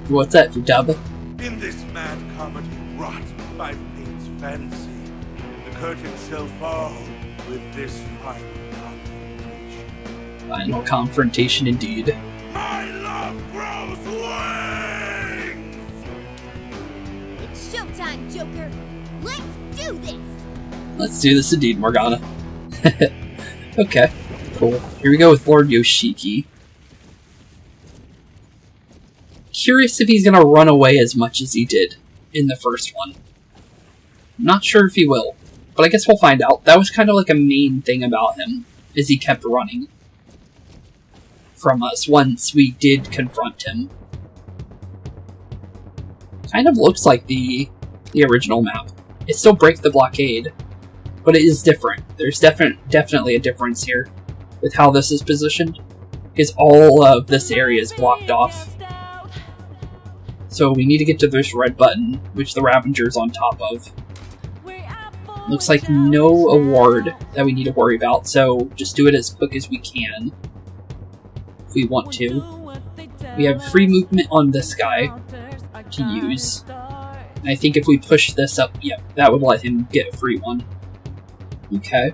What's that, Futaba? In this mad comedy wrought by fate's fancy, the curtain shall fall with this final confrontation. Final confrontation indeed. My love grows wings! It's showtime, Joker. Let's do this. Let's do this indeed, Morgana. Okay, cool. Here we go with Lord Yoshiki. Curious if he's gonna run away as much as he did in the first one. Not sure if he will, but I guess we'll find out. That was kind of like a main thing about him, is he kept running from us once we did confront him. Kind of looks like the original map. It still breaks the blockade, but it is different. There's definitely a difference here with how this is positioned, because all of this area is blocked off. So we need to get to this red button, which the Ravenger's on top of. Looks like no award that we need to worry about, so just do it as quick as we can. If we want to. We have free movement on this guy to use. And I think if we push this up, yep, that would let him get a free one. Okay.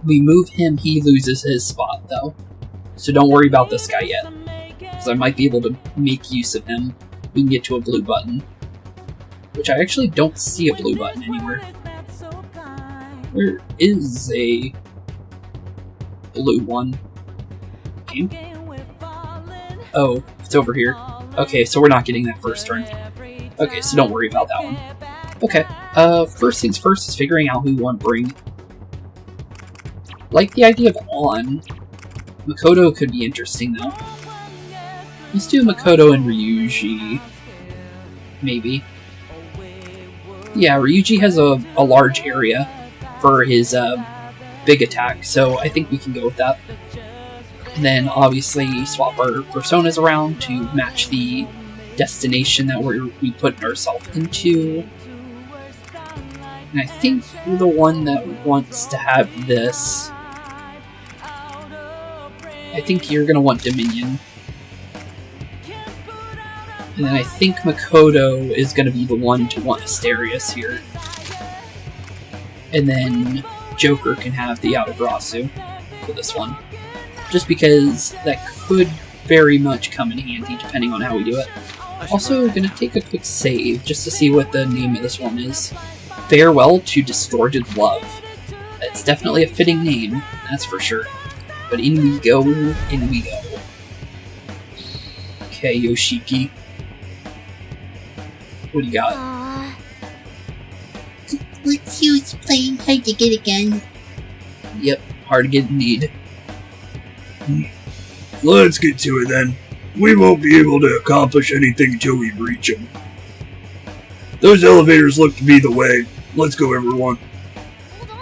We move him, he loses his spot though. So don't worry about this guy yet. Because I might be able to make use of him. We can get to a blue button. Which I actually don't see a blue button anywhere. Where is a blue one? Okay. Oh, it's over here. Okay, so we're not getting that first turn. Okay, so don't worry about that one. Okay, first things first is figuring out who we want to bring. Like the idea of on. Makoto could be interesting though. Let's do Makoto and Ryuji. Maybe. Yeah, Ryuji has a large area for his big attack, so I think we can go with that. And then obviously swap our personas around to match the destination that we put ourselves into. And I think the one that wants to have this, I think you're going to want Dominion. And then I think Makoto is going to be the one to want Asterius here. And then Joker can have the Aotegrasu for this one. Just because that could very much come in handy depending on how we do it. Also, going to take a quick save just to see what the name of this one is. Farewell to Distorted Love. That's definitely a fitting name, that's for sure. But in we go, in we go. Okay, Yoshiki. What do you got? Let's use playing hard to get again. Yep, hard to get indeed. Let's get to it then. We won't be able to accomplish anything until we reach them. Those elevators look to be the way. Let's go, everyone. Hold on.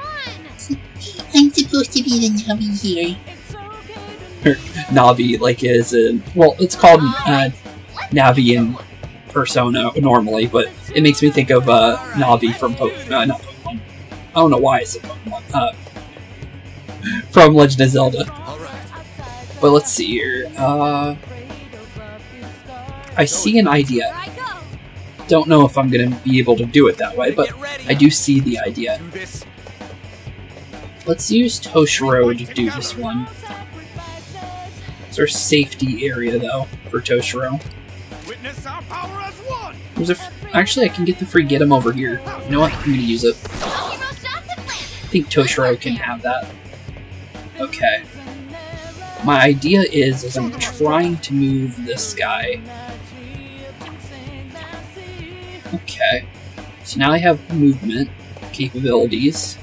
I'm supposed to be the Navi here. Navi, like, is a... Well, it's called Navi in Persona normally, but It makes me think of Navi from not Pokemon. I don't know why I said Pokemon. From Legend of Zelda. But let's see here. I see an idea. Don't know if I'm gonna be able to do it that way, but I do see the idea. Let's use Toshiro to do this one. It's our safety area, though, for Toshiro. Actually, I can get the free get him over here. You know what? I'm gonna use it. I think Toshiro can have that. Okay. My idea is I'm trying to move this guy. Okay. So now I have movement capabilities.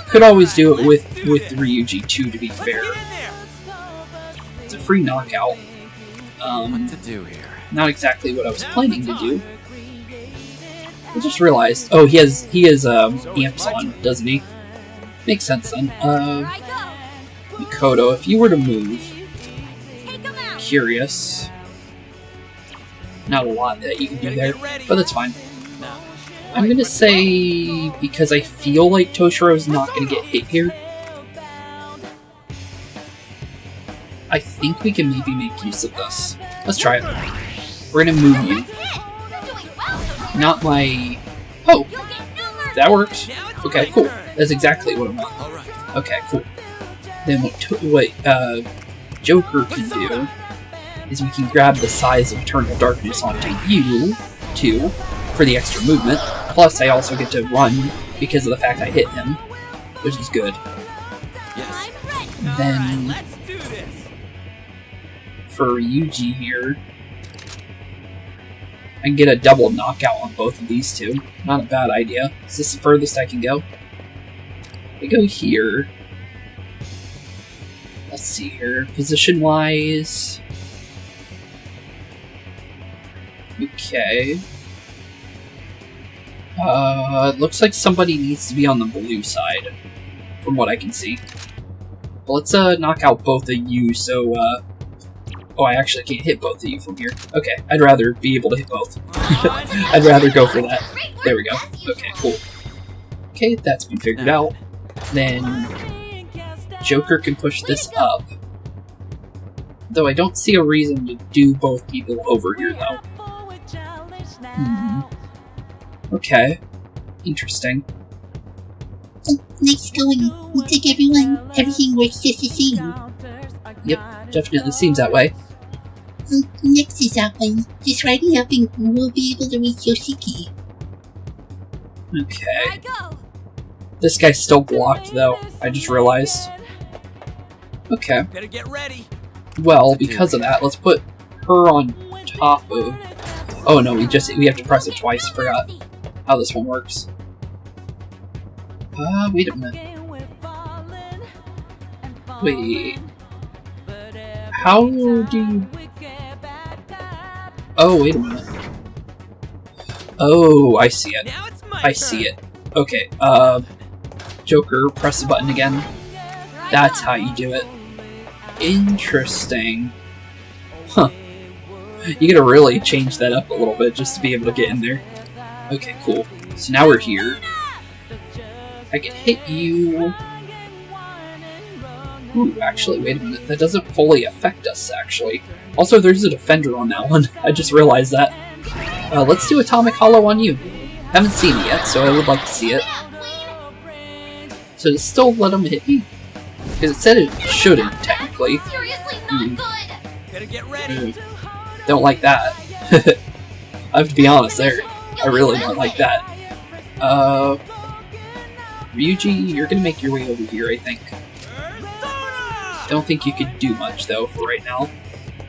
Could always do it with Ryuji too, to be fair. It's a free knockout. What to do here? Not exactly what I was planning to do. I just realized. Oh, he has amps on, doesn't he? Makes sense then. Makoto, if you were to move, curious. Not a lot that you can do there, but that's fine. I'm gonna say, because I feel like Toshiro's not gonna get hit here, I think we can maybe make use of this. Let's try it. We're gonna move you. Not my... Oh! That works. Okay, cool. That's exactly what I want. Okay, cool. Then what Joker can do is we can grab the size of Eternal Darkness onto you, too, for the extra movement. Plus, I also get to run because of the fact I hit him, which is good. Yes. Then, for Ryuji here, I can get a double knockout on both of these two. Not a bad idea. Is this the furthest I can go? I go here. Let's see here. Position-wise... Okay. It looks like somebody needs to be on the blue side, from what I can see. But let's knock out both of you, so oh, I actually can't hit both of you from here. Okay, I'd rather be able to hit both. I'd rather go for that. There we go. Okay, cool. Okay, that's been figured out. Then Joker can push this up. Though I don't see a reason to do both people over here, though. Okay. Interesting. Let's go and we'll take everything works just the same. Yep, definitely seems that way. Next is that one. Just riding up and we'll be able to reach Yusuke. Okay. This guy's still blocked, though. I just realized. Okay. Better get ready. Well, because of that, let's put her on top of... Oh no, we have to press it twice. I forgot how this one works. Wait a minute. Wait. How do you... Oh, wait a minute. Oh, I see it. I see it. Okay, Joker, press the button again. That's how you do it. Interesting. Huh. You gotta really change that up a little bit just to be able to get in there. Okay, cool. So now we're here. I can hit you... Ooh, actually, wait a minute. That doesn't fully affect us, actually. Also, there's a defender on that one. I just realized that. Let's do Atomic Hollow on you. Haven't seen it yet, so I would like to see it. So to still let him hit me? Because it said it shouldn't, technically. Better get ready. Don't like that. I have to be honest there. I really don't like that. Ryuji, you're gonna make your way over here, I think. Don't think you could do much, though, for right now.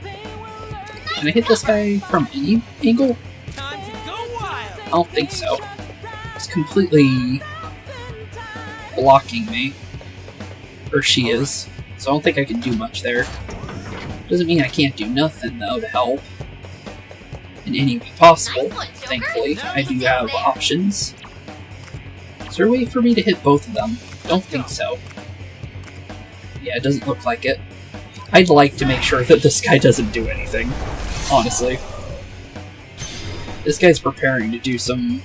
Can I hit this guy from any angle? I don't think so. It's completely blocking me. Or she is. So I don't think I can do much there. Doesn't mean I can't do nothing, though, to help. In any way possible. Thankfully, I do have options. Is there a way for me to hit both of them? Don't think so. Yeah, it doesn't look like it. I'd like to make sure that this guy doesn't do anything. Honestly. This guy's preparing to do some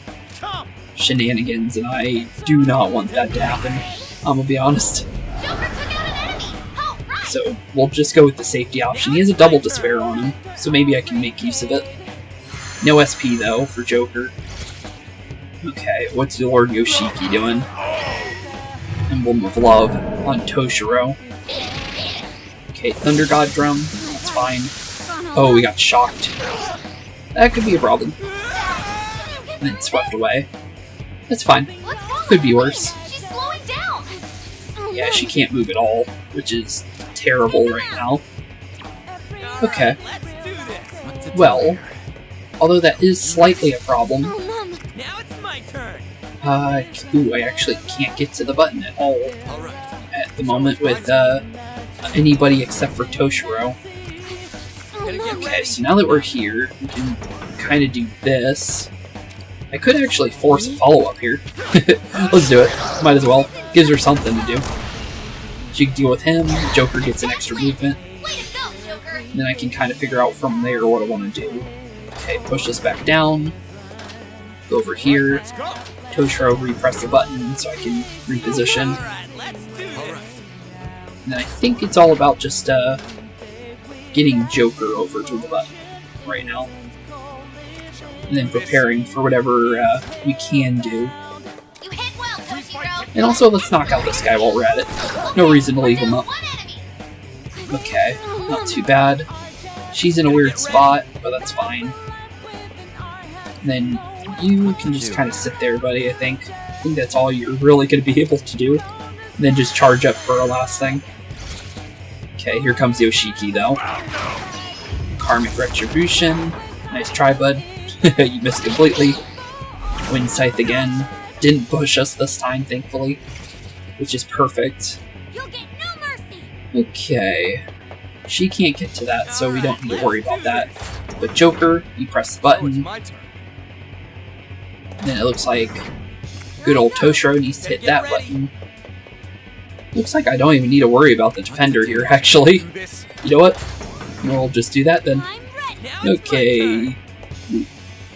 shenanigans, and I do not want that to happen. I'm gonna be honest. So we'll just go with the safety option. He has a double despair on him, so maybe I can make use of it. No SP though for Joker. Okay, what's Lord Yoshiki doing? Emblem of Love on Toshiro. Okay, Thunder God Drum, that's fine. Oh, we got shocked. That could be a problem. And then swept away. That's fine. Could be worse. Yeah, she can't move at all, which is terrible right now. Okay. Well, although that is slightly a problem. Now it's my turn. Ooh, I actually can't get to the button at all at the moment with anybody except for Toshiro. Okay, so now that we're here, we can kind of do this. I could actually force a follow-up here. Let's do it. Might as well. Gives her something to do. She can deal with him, Joker gets an extra movement. And then I can kind of figure out from there what I want to do. Okay, push this back down. Go over here. Toshiro, repress the button so I can reposition. And then I think it's all about just getting Joker over to the button right now. And then preparing for whatever we can do. And also, let's knock out this guy while we're at it. No reason to leave him up. Okay, not too bad. She's in a weird spot, but that's fine. And then you can just kind of sit there, buddy, I think. I think that's all you're really going to be able to do. And then just charge up for a last thing. Okay, here comes Yoshiki, though. Karmic Retribution. Nice try, bud. You missed completely. Wind Scythe again. Didn't push us this time, thankfully. Which is perfect. You'll get no mercy. Okay. She can't get to that, so we don't need to worry about that. But Joker, you press the button. Then it looks like good old Toshiro needs to hit that button. Looks like I don't even need to worry about the defender here, actually. You know what? We'll just do that then. Okay.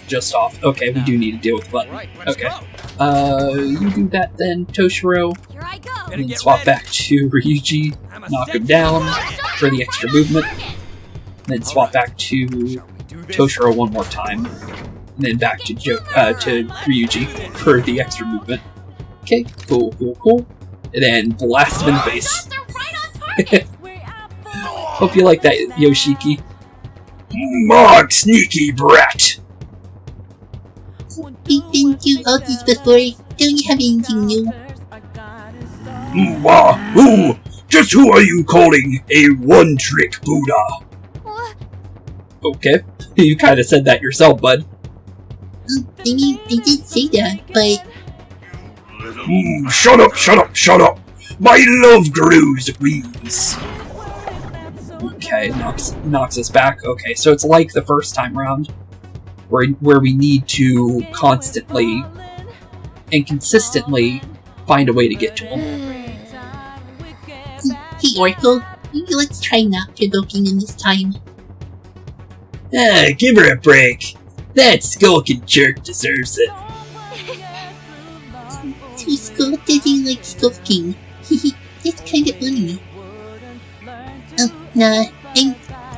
Just off. Okay, we do need to deal with the button. Okay. You do that then, Toshiro. And then swap back to Ryuji. Knock him down for the extra movement. And then swap back to Toshiro one more time. And then back to Ryuji for the extra movement. Okay, cool, cool, cool. And then blast him in the face. Hope you like that, Yoshiki. Mog, sneaky brat! I've been through all this before. Don't you have anything new? Ooh, just who are you calling a one-trick Buddha? Okay, you kind of said that yourself, bud. I mean, I did say that, but... Shut up, shut up, shut up! My love grows wings! Okay, knocks us back. Okay, so it's like the first time round, where we need to constantly and consistently find a way to get to him. Hey, Oracle, maybe let's try not provoking him this time. Give her a break. That skulking jerk deserves it. So Skull doesn't like skulking. That's kind of funny. Nah, I'm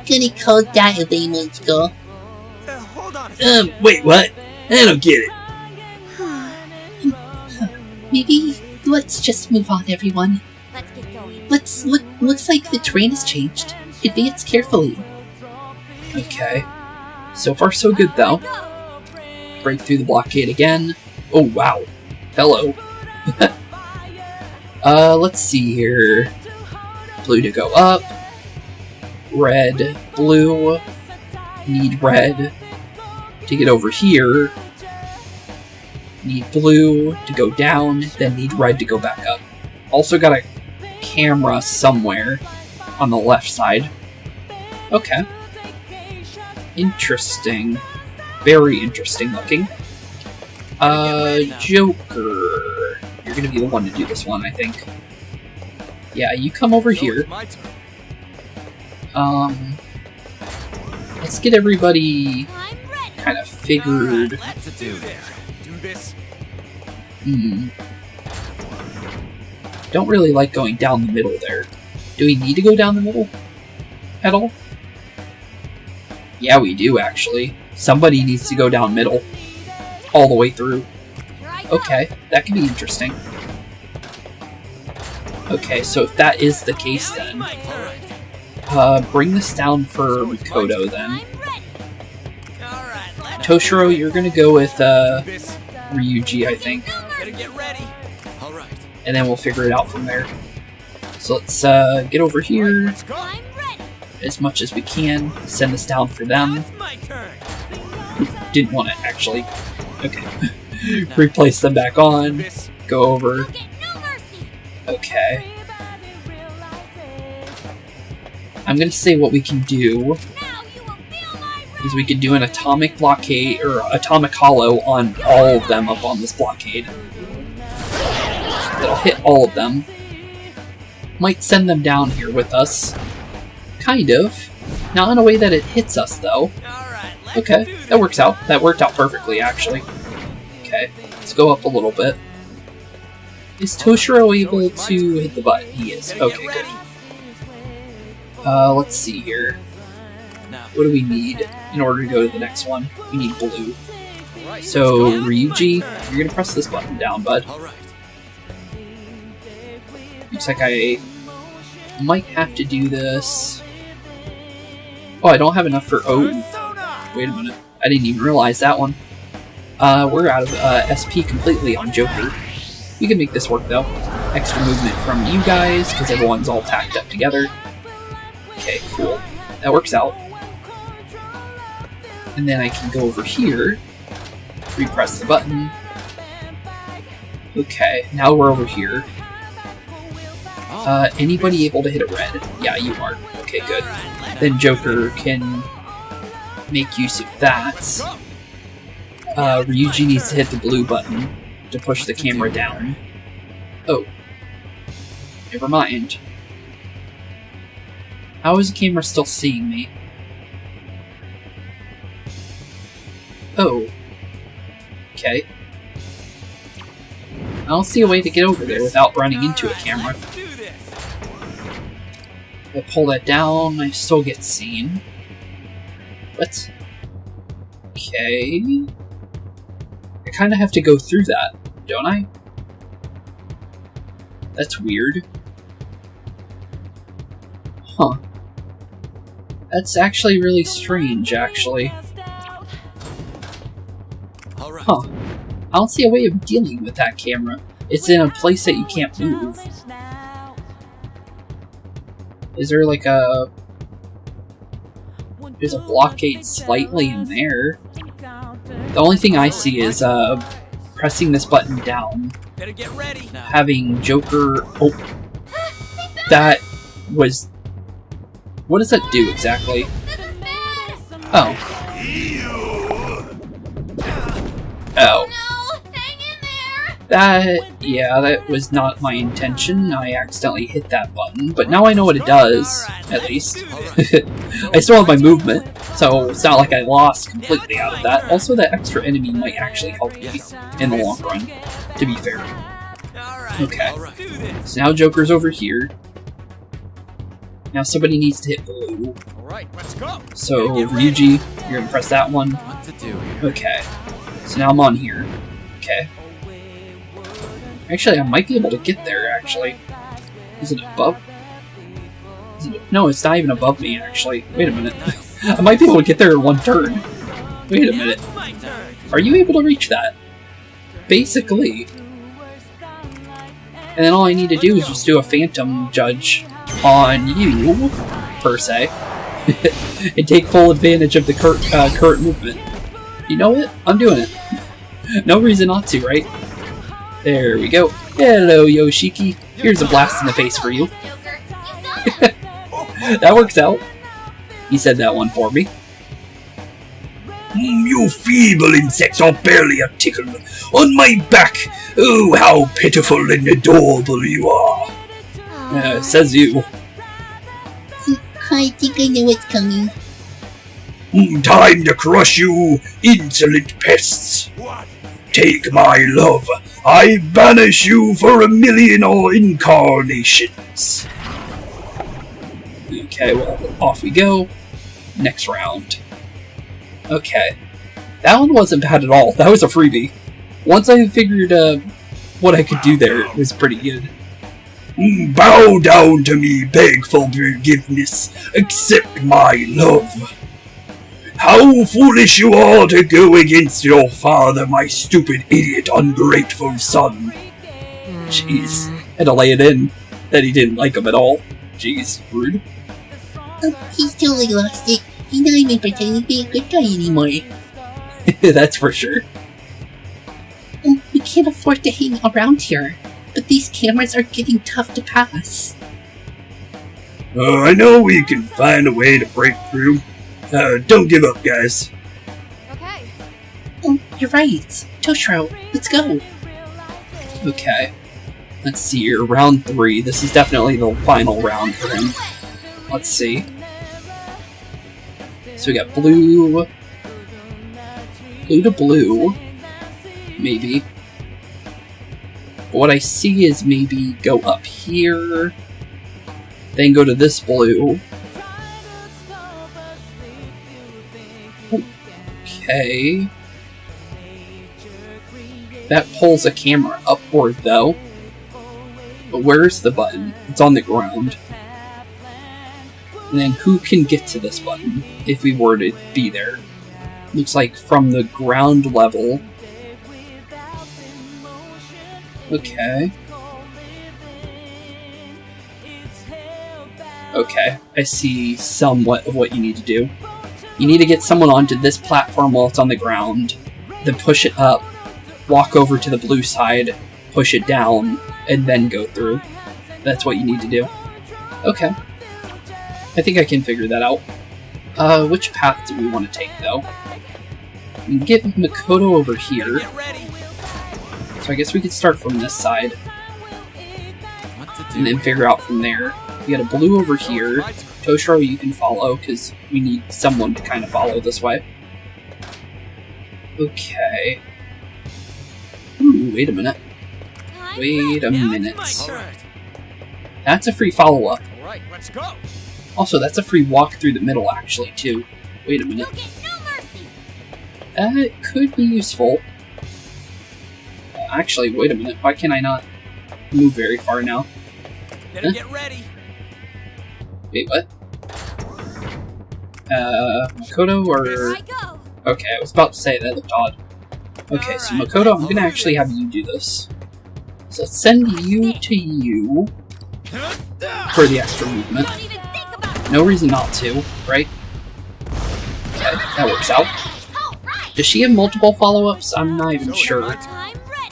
gonna call that a lame Skull. Hold on. Wait, what? I don't get it. Maybe let's just move on, everyone. Let's get going. Looks like the terrain has changed. Advance carefully. Okay. So far so good though. Break through the blockade again. Oh wow. Hello. Let's see here. Blue to go up. Red, blue. Need red to get over here. Need blue to go down, then need red to go back up. Also got a camera somewhere on the left side. Okay. Interesting. Very interesting looking. Joker. You're gonna be the one to do this one, I think. Yeah, you come over here. Let's get everybody kind of figured... Let's do this. Don't really like going down the middle there. Do we need to go down the middle at all? Yeah, we do, actually. Somebody needs to go down middle. All the way through. Okay, that could be interesting. Okay, so if that is the case then... bring this down for Makoto then. Toshiro, you're gonna go with Ryuji, I think. And then we'll figure it out from there. So let's get over here as much as we can. Send this down for them. Didn't want it, actually. Okay. Replace them back on. Go over. Okay. I'm gonna say what we can do is we can do an atomic blockade, or atomic hollow on all of them up on this blockade. That'll hit all of them. Might send them down here with us. Kind of. Not in a way that it hits us, though. Okay, that works out. That worked out perfectly, actually. Okay, let's go up a little bit. Is Toshiro able to hit the button? He is. Okay, good. Let's see here. What do we need in order to go to the next one? We need blue. So, Ryuji, you're gonna press this button down, bud. Looks like I might have to do this. Oh, I don't have enough for... Oh, wait a minute. I didn't even realize that one. We're out of SP completely on Joker. We can make this work, though. Extra movement from you guys, because everyone's all tacked up together. Okay, cool. That works out. And then I can go over here, repress the button. Okay, now we're over here. Anybody able to hit a red? Yeah, you are. Okay, good. Then Joker can make use of that. Ryuji needs to hit the blue button to push the camera down. Oh. Never mind. How is the camera still seeing me? Oh. Okay. I don't see a way to get over there without running into a camera. If I pull that down, I still get seen. What? Okay. I kind of have to go through that, don't I? That's weird. Huh. That's actually really strange, actually. Huh. I don't see a way of dealing with that camera. It's in a place that you can't move. Is there like a... There's a blockade slightly in there. The only thing I see is pressing this button down. Having Joker... Oh. That was... What does that do exactly? Oh. Oh. That was not my intention. I accidentally hit that button, but now I know what it does, at least. I still have my movement, so it's not like I lost completely out of that. Also, that extra enemy might actually help me in the long run, to be fair. Okay, so now Joker's over here. Now somebody needs to hit blue. So, Ryuji, you're gonna press that one. Okay, so now I'm on here. Okay. Actually, I might be able to get there, actually. Is it above? No, it's not even above me, actually. Wait a minute. I might be able to get there in one turn. Wait a minute. Are you able to reach that? Basically. And then all I need to do is just do a phantom judge on you, per se. And take full advantage of the current movement. You know what? I'm doing it. No reason not to, right? There we go. Hello, Yoshiki. Here's a blast in the face for you. That works out. He said that one for me. You feeble insects are barely a tickle on my back. Oh, how pitiful and adorable you are. Says you. I think I know what's coming. Time to crush you, insolent pests! What? Take my love, I banish you for 1,000,000 incarnations! Okay, well, off we go. Next round. Okay. That one wasn't bad at all. That was a freebie. Once I figured what I could do there, it was pretty good. Bow down to me, beg for forgiveness, accept my love. How foolish you are to go against your father, my stupid, idiot, ungrateful son. Jeez. Had to lay it in that he didn't like him at all. Jeez, rude. He's totally lost it. He's not even pretending to be a good guy anymore. That's for sure. We can't afford to hang around here, but these cameras are getting tough to pass. I know we can find a way to break through. Don't give up, guys. Okay. Oh, you're right. Toshiro, let's go. Okay. Let's see here. Round 3. This is definitely the final round for him. Let's see. So we got blue. Blue to blue. Maybe. What I see is maybe go up here. Then go to this blue. Okay. That pulls a camera upward though. But where's the button? It's on the ground. And then who can get to this button if we were to be there? Looks like from the ground level. Okay. Okay, I see somewhat of what you need to do. You need to get someone onto this platform while it's on the ground, then push it up, walk over to the blue side, push it down, and then go through. That's what you need to do. Okay. I think I can figure that out. Which path do we want to take, though? We can get Makoto over here. So I guess we could start from this side. And then figure out from there. We got a blue over here. Toshiro, you can follow, because we need someone to kind of follow this way. Okay. Ooh, wait a minute. Wait a minute. That's a free follow-up. Alright, let's go. Also, that's a free walk through the middle, actually, too. Wait a minute. That could be useful. Actually, wait a minute. Why can I not move very far now? Better get ready. Wait, what? Makoto or... Okay, I was about to say that looked odd. Okay, so Makoto, I'm gonna actually have you do this. So let's send you to you for the extra movement. No reason not to, right? Okay, that works out. Does she have multiple follow-ups? I'm not even sure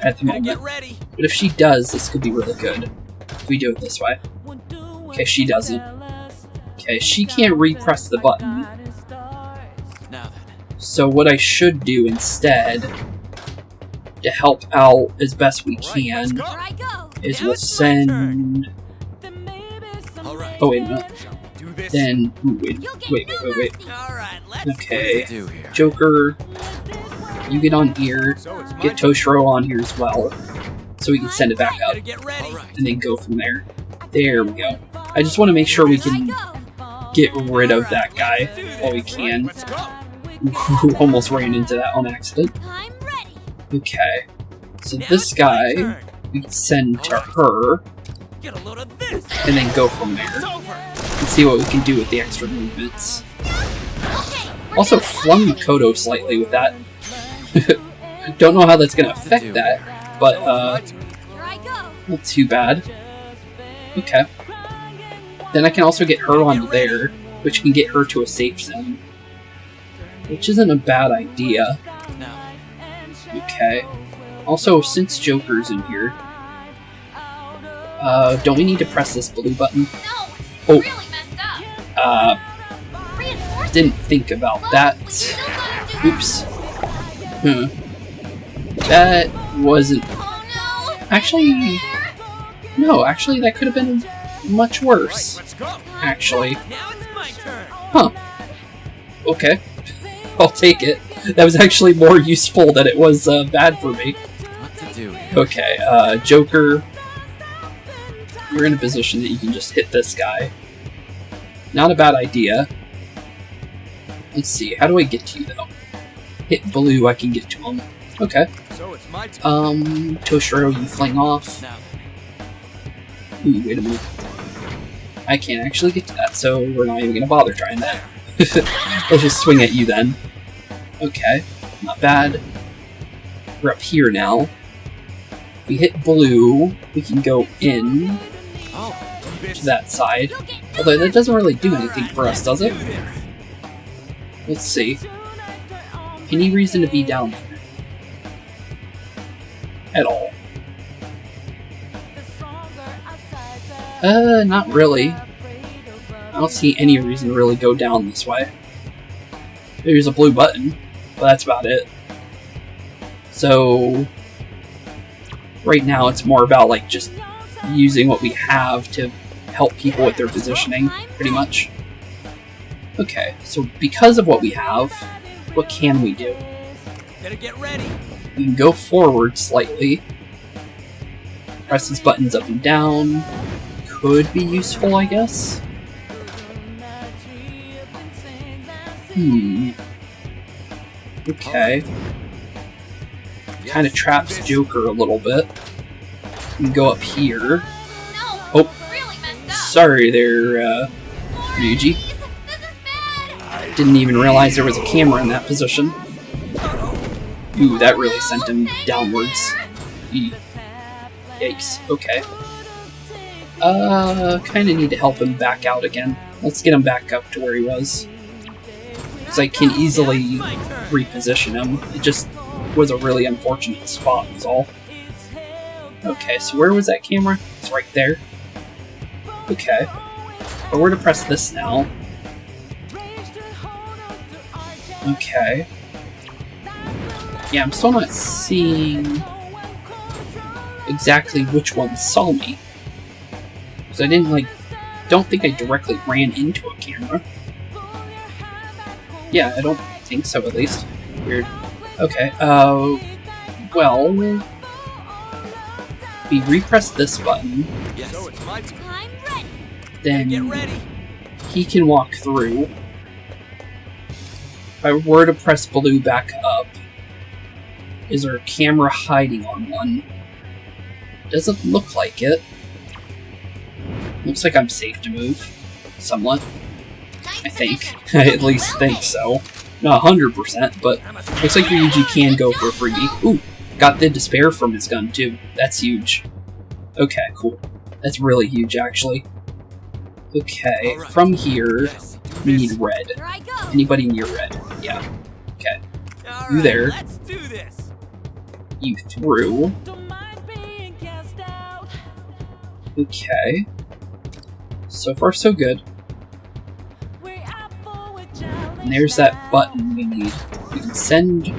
at the moment. But if she does, this could be really good. If we do it this way. Okay, she doesn't. Okay, she can't repress the button. So what I should do instead, to help out as best we can, is we'll send... Oh, wait a minute. Then, ooh, wait. Okay, Joker, you get on here, get Toshiro on here as well, so we can send it back up, and then go from there. There we go. I just want to make sure we can get rid of that guy while we can. Ooh, almost ran into that on accident. Okay, so this guy, we can send to her, and then go from there. And see what we can do with the extra movements. Also flung Makoto slightly with that. Don't know how that's gonna affect that, but not too bad. Okay. Then I can also get her onto there, which can get her to a safe zone. Which isn't a bad idea. Okay. Also, since Joker's in here, don't we need to press this blue button? Oh. Didn't think about that. Oops. That wasn't... Actually... No, actually that could have been much worse. Actually. Huh. Okay. I'll take it. That was actually more useful than it was bad for me. What to do here? Okay, Joker. You're in a position that you can just hit this guy. Not a bad idea. Let's see, how do I get to you though? Hit blue, I can get to him. Okay. So it's my turn. Toshiro, you fling off. Now Ooh, wait a minute. I can't actually get to that, so we're not even gonna bother trying that. Let's just swing at you then. Okay, not bad. We're up here now. If we hit blue, we can go in to that side. Although that doesn't really do anything for us, does it? Let's see. Any reason to be down there? At all. Not really. I don't see any reason to really go down this way. There's a blue button, but that's about it. So, right now it's more about like just using what we have to help people with their positioning, pretty much. Okay, so because of what we have, what can we do? better get ready. We can go forward slightly. Press these buttons up and down. Could be useful, I guess. Okay. Kind of traps Joker a little bit. We can go up here. Oh, sorry there, Ryuji. Didn't even realize there was a camera in that position. Ooh, that really sent him downwards. Yikes. Okay. Kinda need to help him back out again. Let's get him back up to where he was. Because I can easily reposition him. It just was a really unfortunate spot, was all. Okay, so where was that camera? It's right there. Okay. But where to press this now? Okay. Yeah, I'm still not seeing exactly which one saw me. Because I didn't, don't think I directly ran into a camera. Yeah, I don't think so, at least. Weird. Okay, well... we repress this button. Yes. So it's my turn. Then Get ready. he can walk through. If I were to press blue back up, is there a camera hiding on one? Doesn't look like it. Looks like I'm safe to move. Somewhat. I think. I at least think so. Not 100%, but looks like Ryuji can go for a freebie. Ooh, got the despair from his gun too. That's huge. Okay, cool. That's really huge, actually. Okay, from here, we need red. Anybody near red? Yeah. Okay. You there. Let's do this. You through. Okay. So far, so good. And there's that button we need. We can send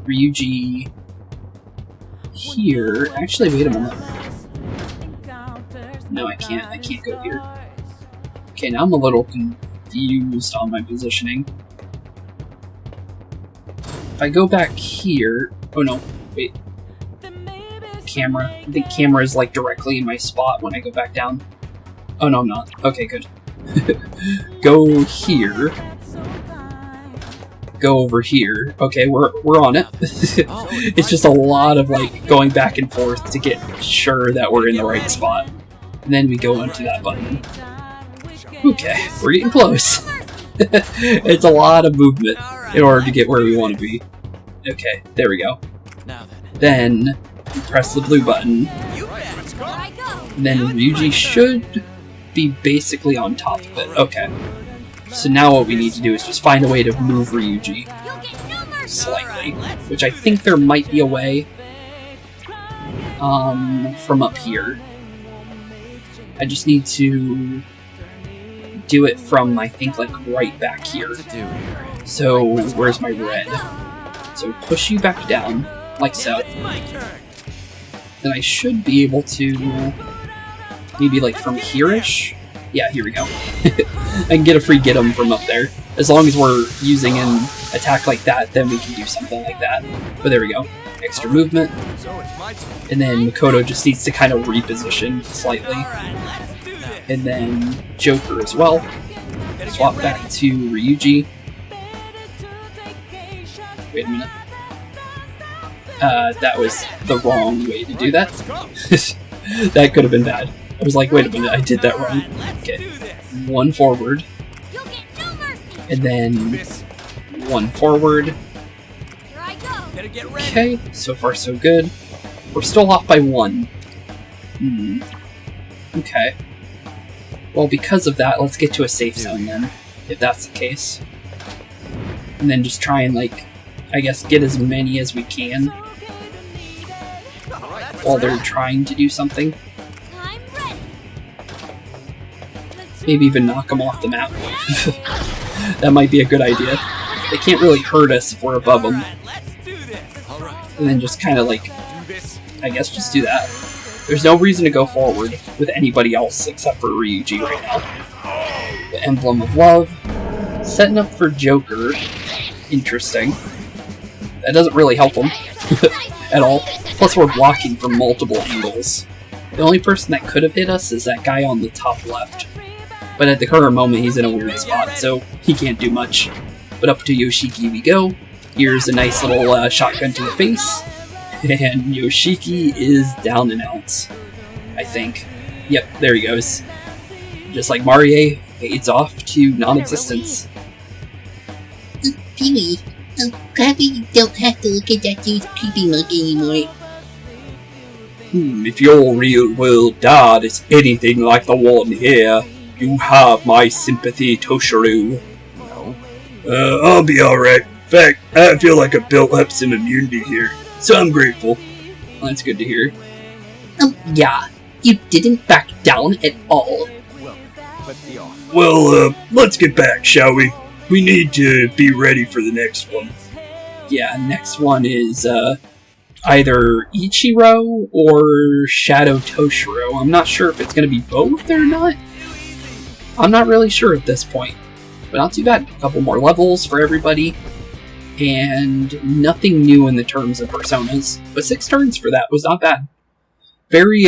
Ryuji here. Actually, wait a minute. No, I can't. I can't go here. Okay, now I'm a little confused on my positioning. If I go back here... Oh no, wait. Camera. I think camera is directly in my spot when I go back down. Oh no, I'm not. Okay, good. Go here. Go over here. Okay, we're on it. It's just a lot of going back and forth to get sure that we're in the right spot. And then we go into that button. Okay, we're getting close. It's a lot of movement in order to get where we want to be. Okay, there we go. Then we press the blue button. And then Ryuji should be basically on top of it. Okay. So now what we need to do is just find a way to move Ryuji slightly, which I think there might be a way from up here. I just need to do it from, I think, right back here. So, where's my red? So, push you back down, like so. Then I should be able to, maybe from here-ish, Yeah, here we go. I can get a free get 'em from up there. As long as we're using an attack like that, then we can do something like that. But there we go. Extra movement. So it's my turn. And then Makoto just needs to kind of reposition slightly. Alright, let's do this. And then Joker as well. Gotta Swap get back ready. to Ryuji. Wait a minute. That was the wrong way to do that. Let's go. That could have been bad. I was like, wait a minute, I did that wrong. Alright, let's Okay. do this. One forward, You'll get no mercy. and then This. one forward. Here I go. Gotta get ready. Okay, so far so good. We're still off by one. Okay. Well, because of that, let's get to a safe zone then, if that's the case. And then just try and, like, I guess get as many as we can while they're trying to do something. I'm ready. Maybe even knock them off the map. That might be a good idea. They can't really hurt us if we're above them. Alright, let's do this. Alright, And then just kind of, like, do this. I guess just do that. There's no reason to go forward with anybody else except for Ryuji right now. The Emblem of Love. Setting up for Joker. Interesting. That doesn't really help him at all. Plus we're blocking from multiple angles. The only person that could have hit us is that guy on the top left. But at the current moment he's in a weird spot, so he can't do much. But up to Yoshiki we go. Here's a nice little shotgun to the face. And Yoshiki is down and out, I think. Yep, there he goes. Just like Marie fades off to non-existence. Pee-wee, I'm glad we don't have to look at that dude's creepy mug anymore. If your real world dad is anything like the one here, you have my sympathy, Toshiro. No. I'll be alright. In fact, I feel like I built up some immunity here, so I'm grateful. Well, that's good to hear. Yeah, you didn't back down at all. Well, let's be off. Well, let's get back, shall we? We need to be ready for the next one. Yeah, next one is either Ichiro or Shadow Toshiro. I'm not sure if it's going to be both or not. I'm not really sure at this point. But not too bad. A couple more levels for everybody. And nothing new in the terms of personas. But 6 turns for that was not bad. Very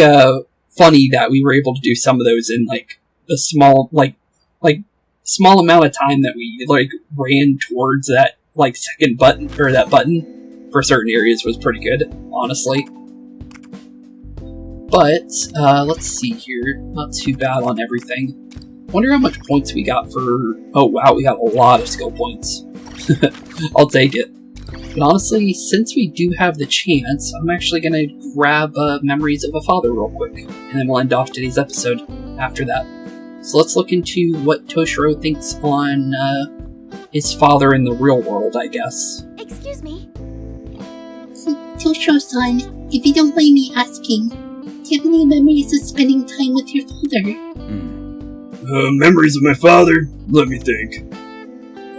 funny that we were able to do some of those in like a small small amount of time that we like ran towards that like second button, or that button for certain areas was pretty good, honestly. But let's see here, not too bad on everything. Wonder how much points we got for. Oh wow, we got a lot of skill points. I'll take it. But honestly, since we do have the chance, I'm actually gonna grab Memories of a Father real quick, and then we'll end off today's episode after that. So let's look into what Toshiro thinks on his father in the real world, I guess. Excuse me. Toshiro-san, if you don't mind me asking, do you have any memories of spending time with your father? Memories of my father? Let me think.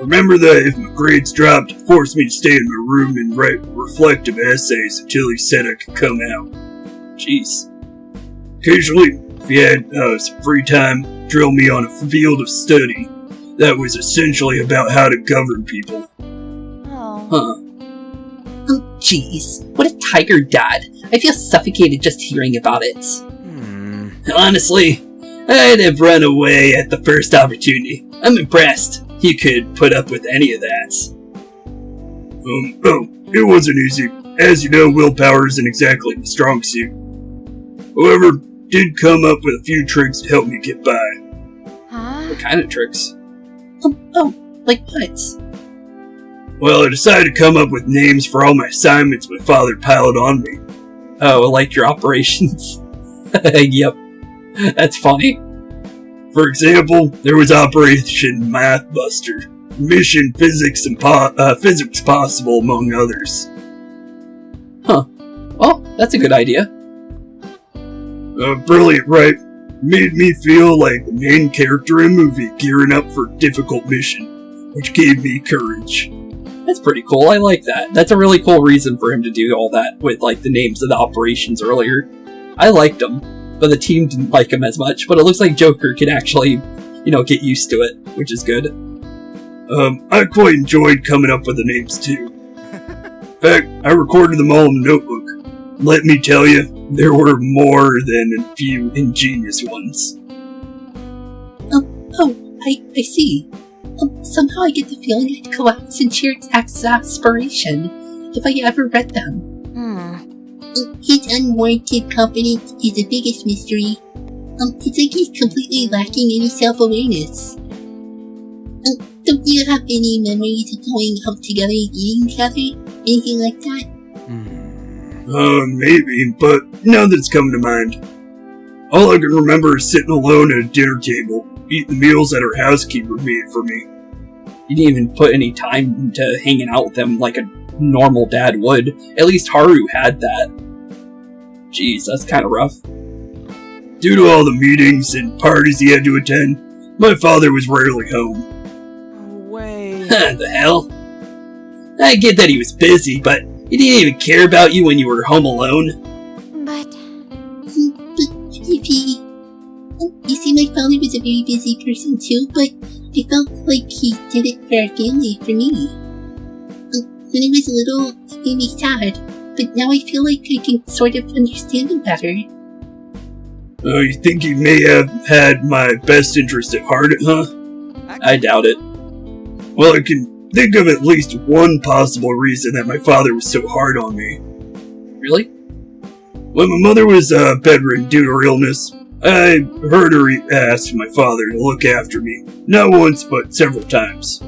Remember that if my grades dropped, he forced me to stay in my room and write reflective essays until he said I could come out. Jeez. Occasionally, if he had some free time, drill me on a field of study that was essentially about how to govern people. Oh. Huh. Oh, jeez. What a tiger dad. I feel suffocated just hearing about it. Honestly, I'd have run away at the first opportunity. I'm impressed. You could put up with any of that. It wasn't easy. As you know, willpower isn't exactly my strong suit. However, did come up with a few tricks to help me get by. Huh? What kind of tricks? Like what? Well, I decided to come up with names for all my assignments my father piled on me. Oh, like your operations? Yep. That's funny. For example, there was Operation Math Buster, Mission Physics Possible, among others. Well, that's a good idea. Brilliant, right? Made me feel like the main character in a movie gearing up for a difficult mission, which gave me courage. That's pretty cool. I like that. That's a really cool reason for him to do all that with like the names of the operations earlier. I liked them. but the team didn't like him as much. But it looks like Joker can actually, get used to it, which is good. I quite enjoyed coming up with the names too. In fact, I recorded them all in a notebook. Let me tell you, there were more than a few ingenious ones. I see. Somehow I get the feeling I'd collapse in sheer exasperation if I ever read them. His unwarranted confidence is the biggest mystery. It's like he's completely lacking any self-awareness. Don't you have any memories of going out together and eating together? Anything like that? Maybe, but now that it's come to mind, all I can remember is sitting alone at a dinner table, eating the meals that our housekeeper made for me. You didn't even put any time into hanging out with them like a normal dad would. At least Haru had that. Jeez, that's kind of rough. Due to all the meetings and parties he had to attend, my father was rarely home. The hell? I get that he was busy, but he didn't even care about you when you were home alone. But if he... You see, my father was a very busy person too, but I felt like he did it for our family, for me. When I was little, it made me sad, but now I feel like I can sort of understand him better. You think he may have had my best interest at heart, huh? I doubt it. Well, I can think of at least one possible reason that my father was so hard on me. Really? When my mother was bedridden due to her illness, I heard her ask my father to look after me, not once but several times.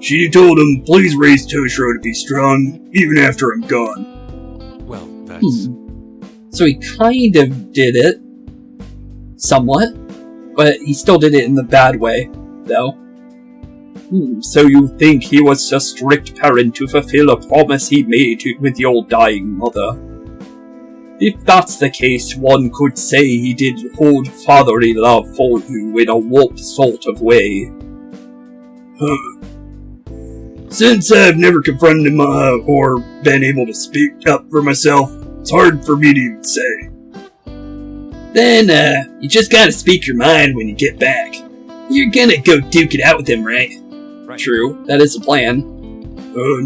She told him, please raise Toshiro to be strong, even after I'm gone. Well, that's... So he kind of did it. Somewhat. But he still did it in the bad way, though. So you think he was a strict parent to fulfill a promise he made with your dying mother? If that's the case, one could say he did hold fatherly love for you in a warped sort of way. Since I've never confronted him or been able to speak up for myself, it's hard for me to even say. Then, you just gotta speak your mind when you get back. You're gonna go duke it out with him, right? True, that is the plan.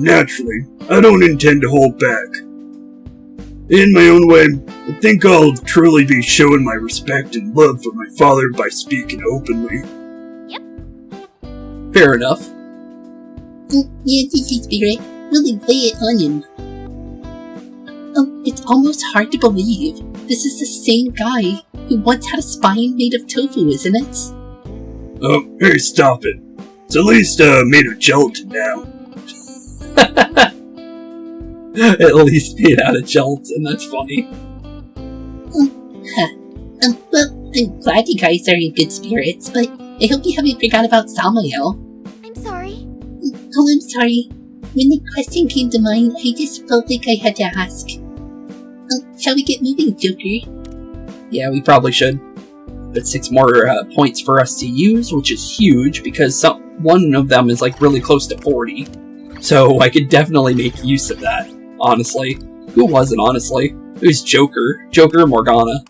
Naturally, I don't intend to hold back. In my own way, I think I'll truly be showing my respect and love for my father by speaking openly. Yep. Fair enough. Yeah, this is spirit. Really lay it on him. It's almost hard to believe. This is the same guy who once had a spine made of tofu, isn't it? Hey, stop it. It's at least made of gelatin now. At least made out of gelatin, that's funny. Well, I'm glad you guys are in good spirits, but I hope you haven't forgot about Samael. I'm sorry. Oh, I'm sorry. When the question came to mind, I just felt like I had to ask. Shall we get moving, Joker? Yeah, we probably should. But 6 more points for us to use, which is huge, because one of them is like really close to 40. So I could definitely make use of that, honestly. Who wasn't, honestly? It was Joker. Joker and Morgana.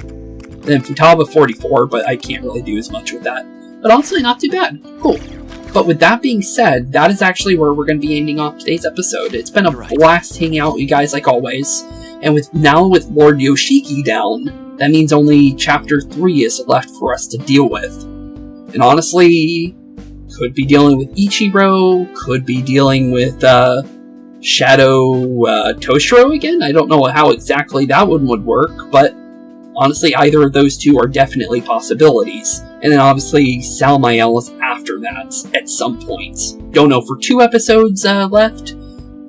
Then Futaba 44, but I can't really do as much with that. But honestly, not too bad. Cool. But with that being said, that is actually where we're going to be ending off today's episode. It's been a blast hanging out with you guys like always. And with Lord Yoshiki down, that means only Chapter 3 is left for us to deal with. And honestly, could be dealing with Ichiro, could be dealing with Shadow Toshiro again. I don't know how exactly that one would work, but honestly, either of those two are definitely possibilities. And then obviously, Samael is after that at some point. Don't know for 2 episodes left,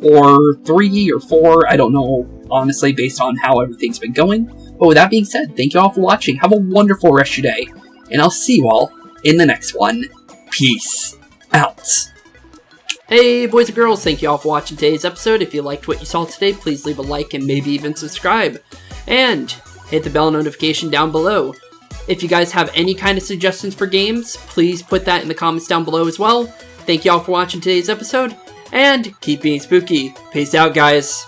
or 3 or 4, I don't know, honestly, based on how everything's been going. But with that being said, thank you all for watching. Have a wonderful rest of your day, and I'll see you all in the next one. Peace out. Hey boys and girls, thank you all for watching today's episode. If you liked what you saw today, please leave a like and maybe even subscribe. And hit the bell notification down below. If you guys have any kind of suggestions for games, please put that in the comments down below as well. Thank you all for watching today's episode, and keep being spooky. Peace out, guys.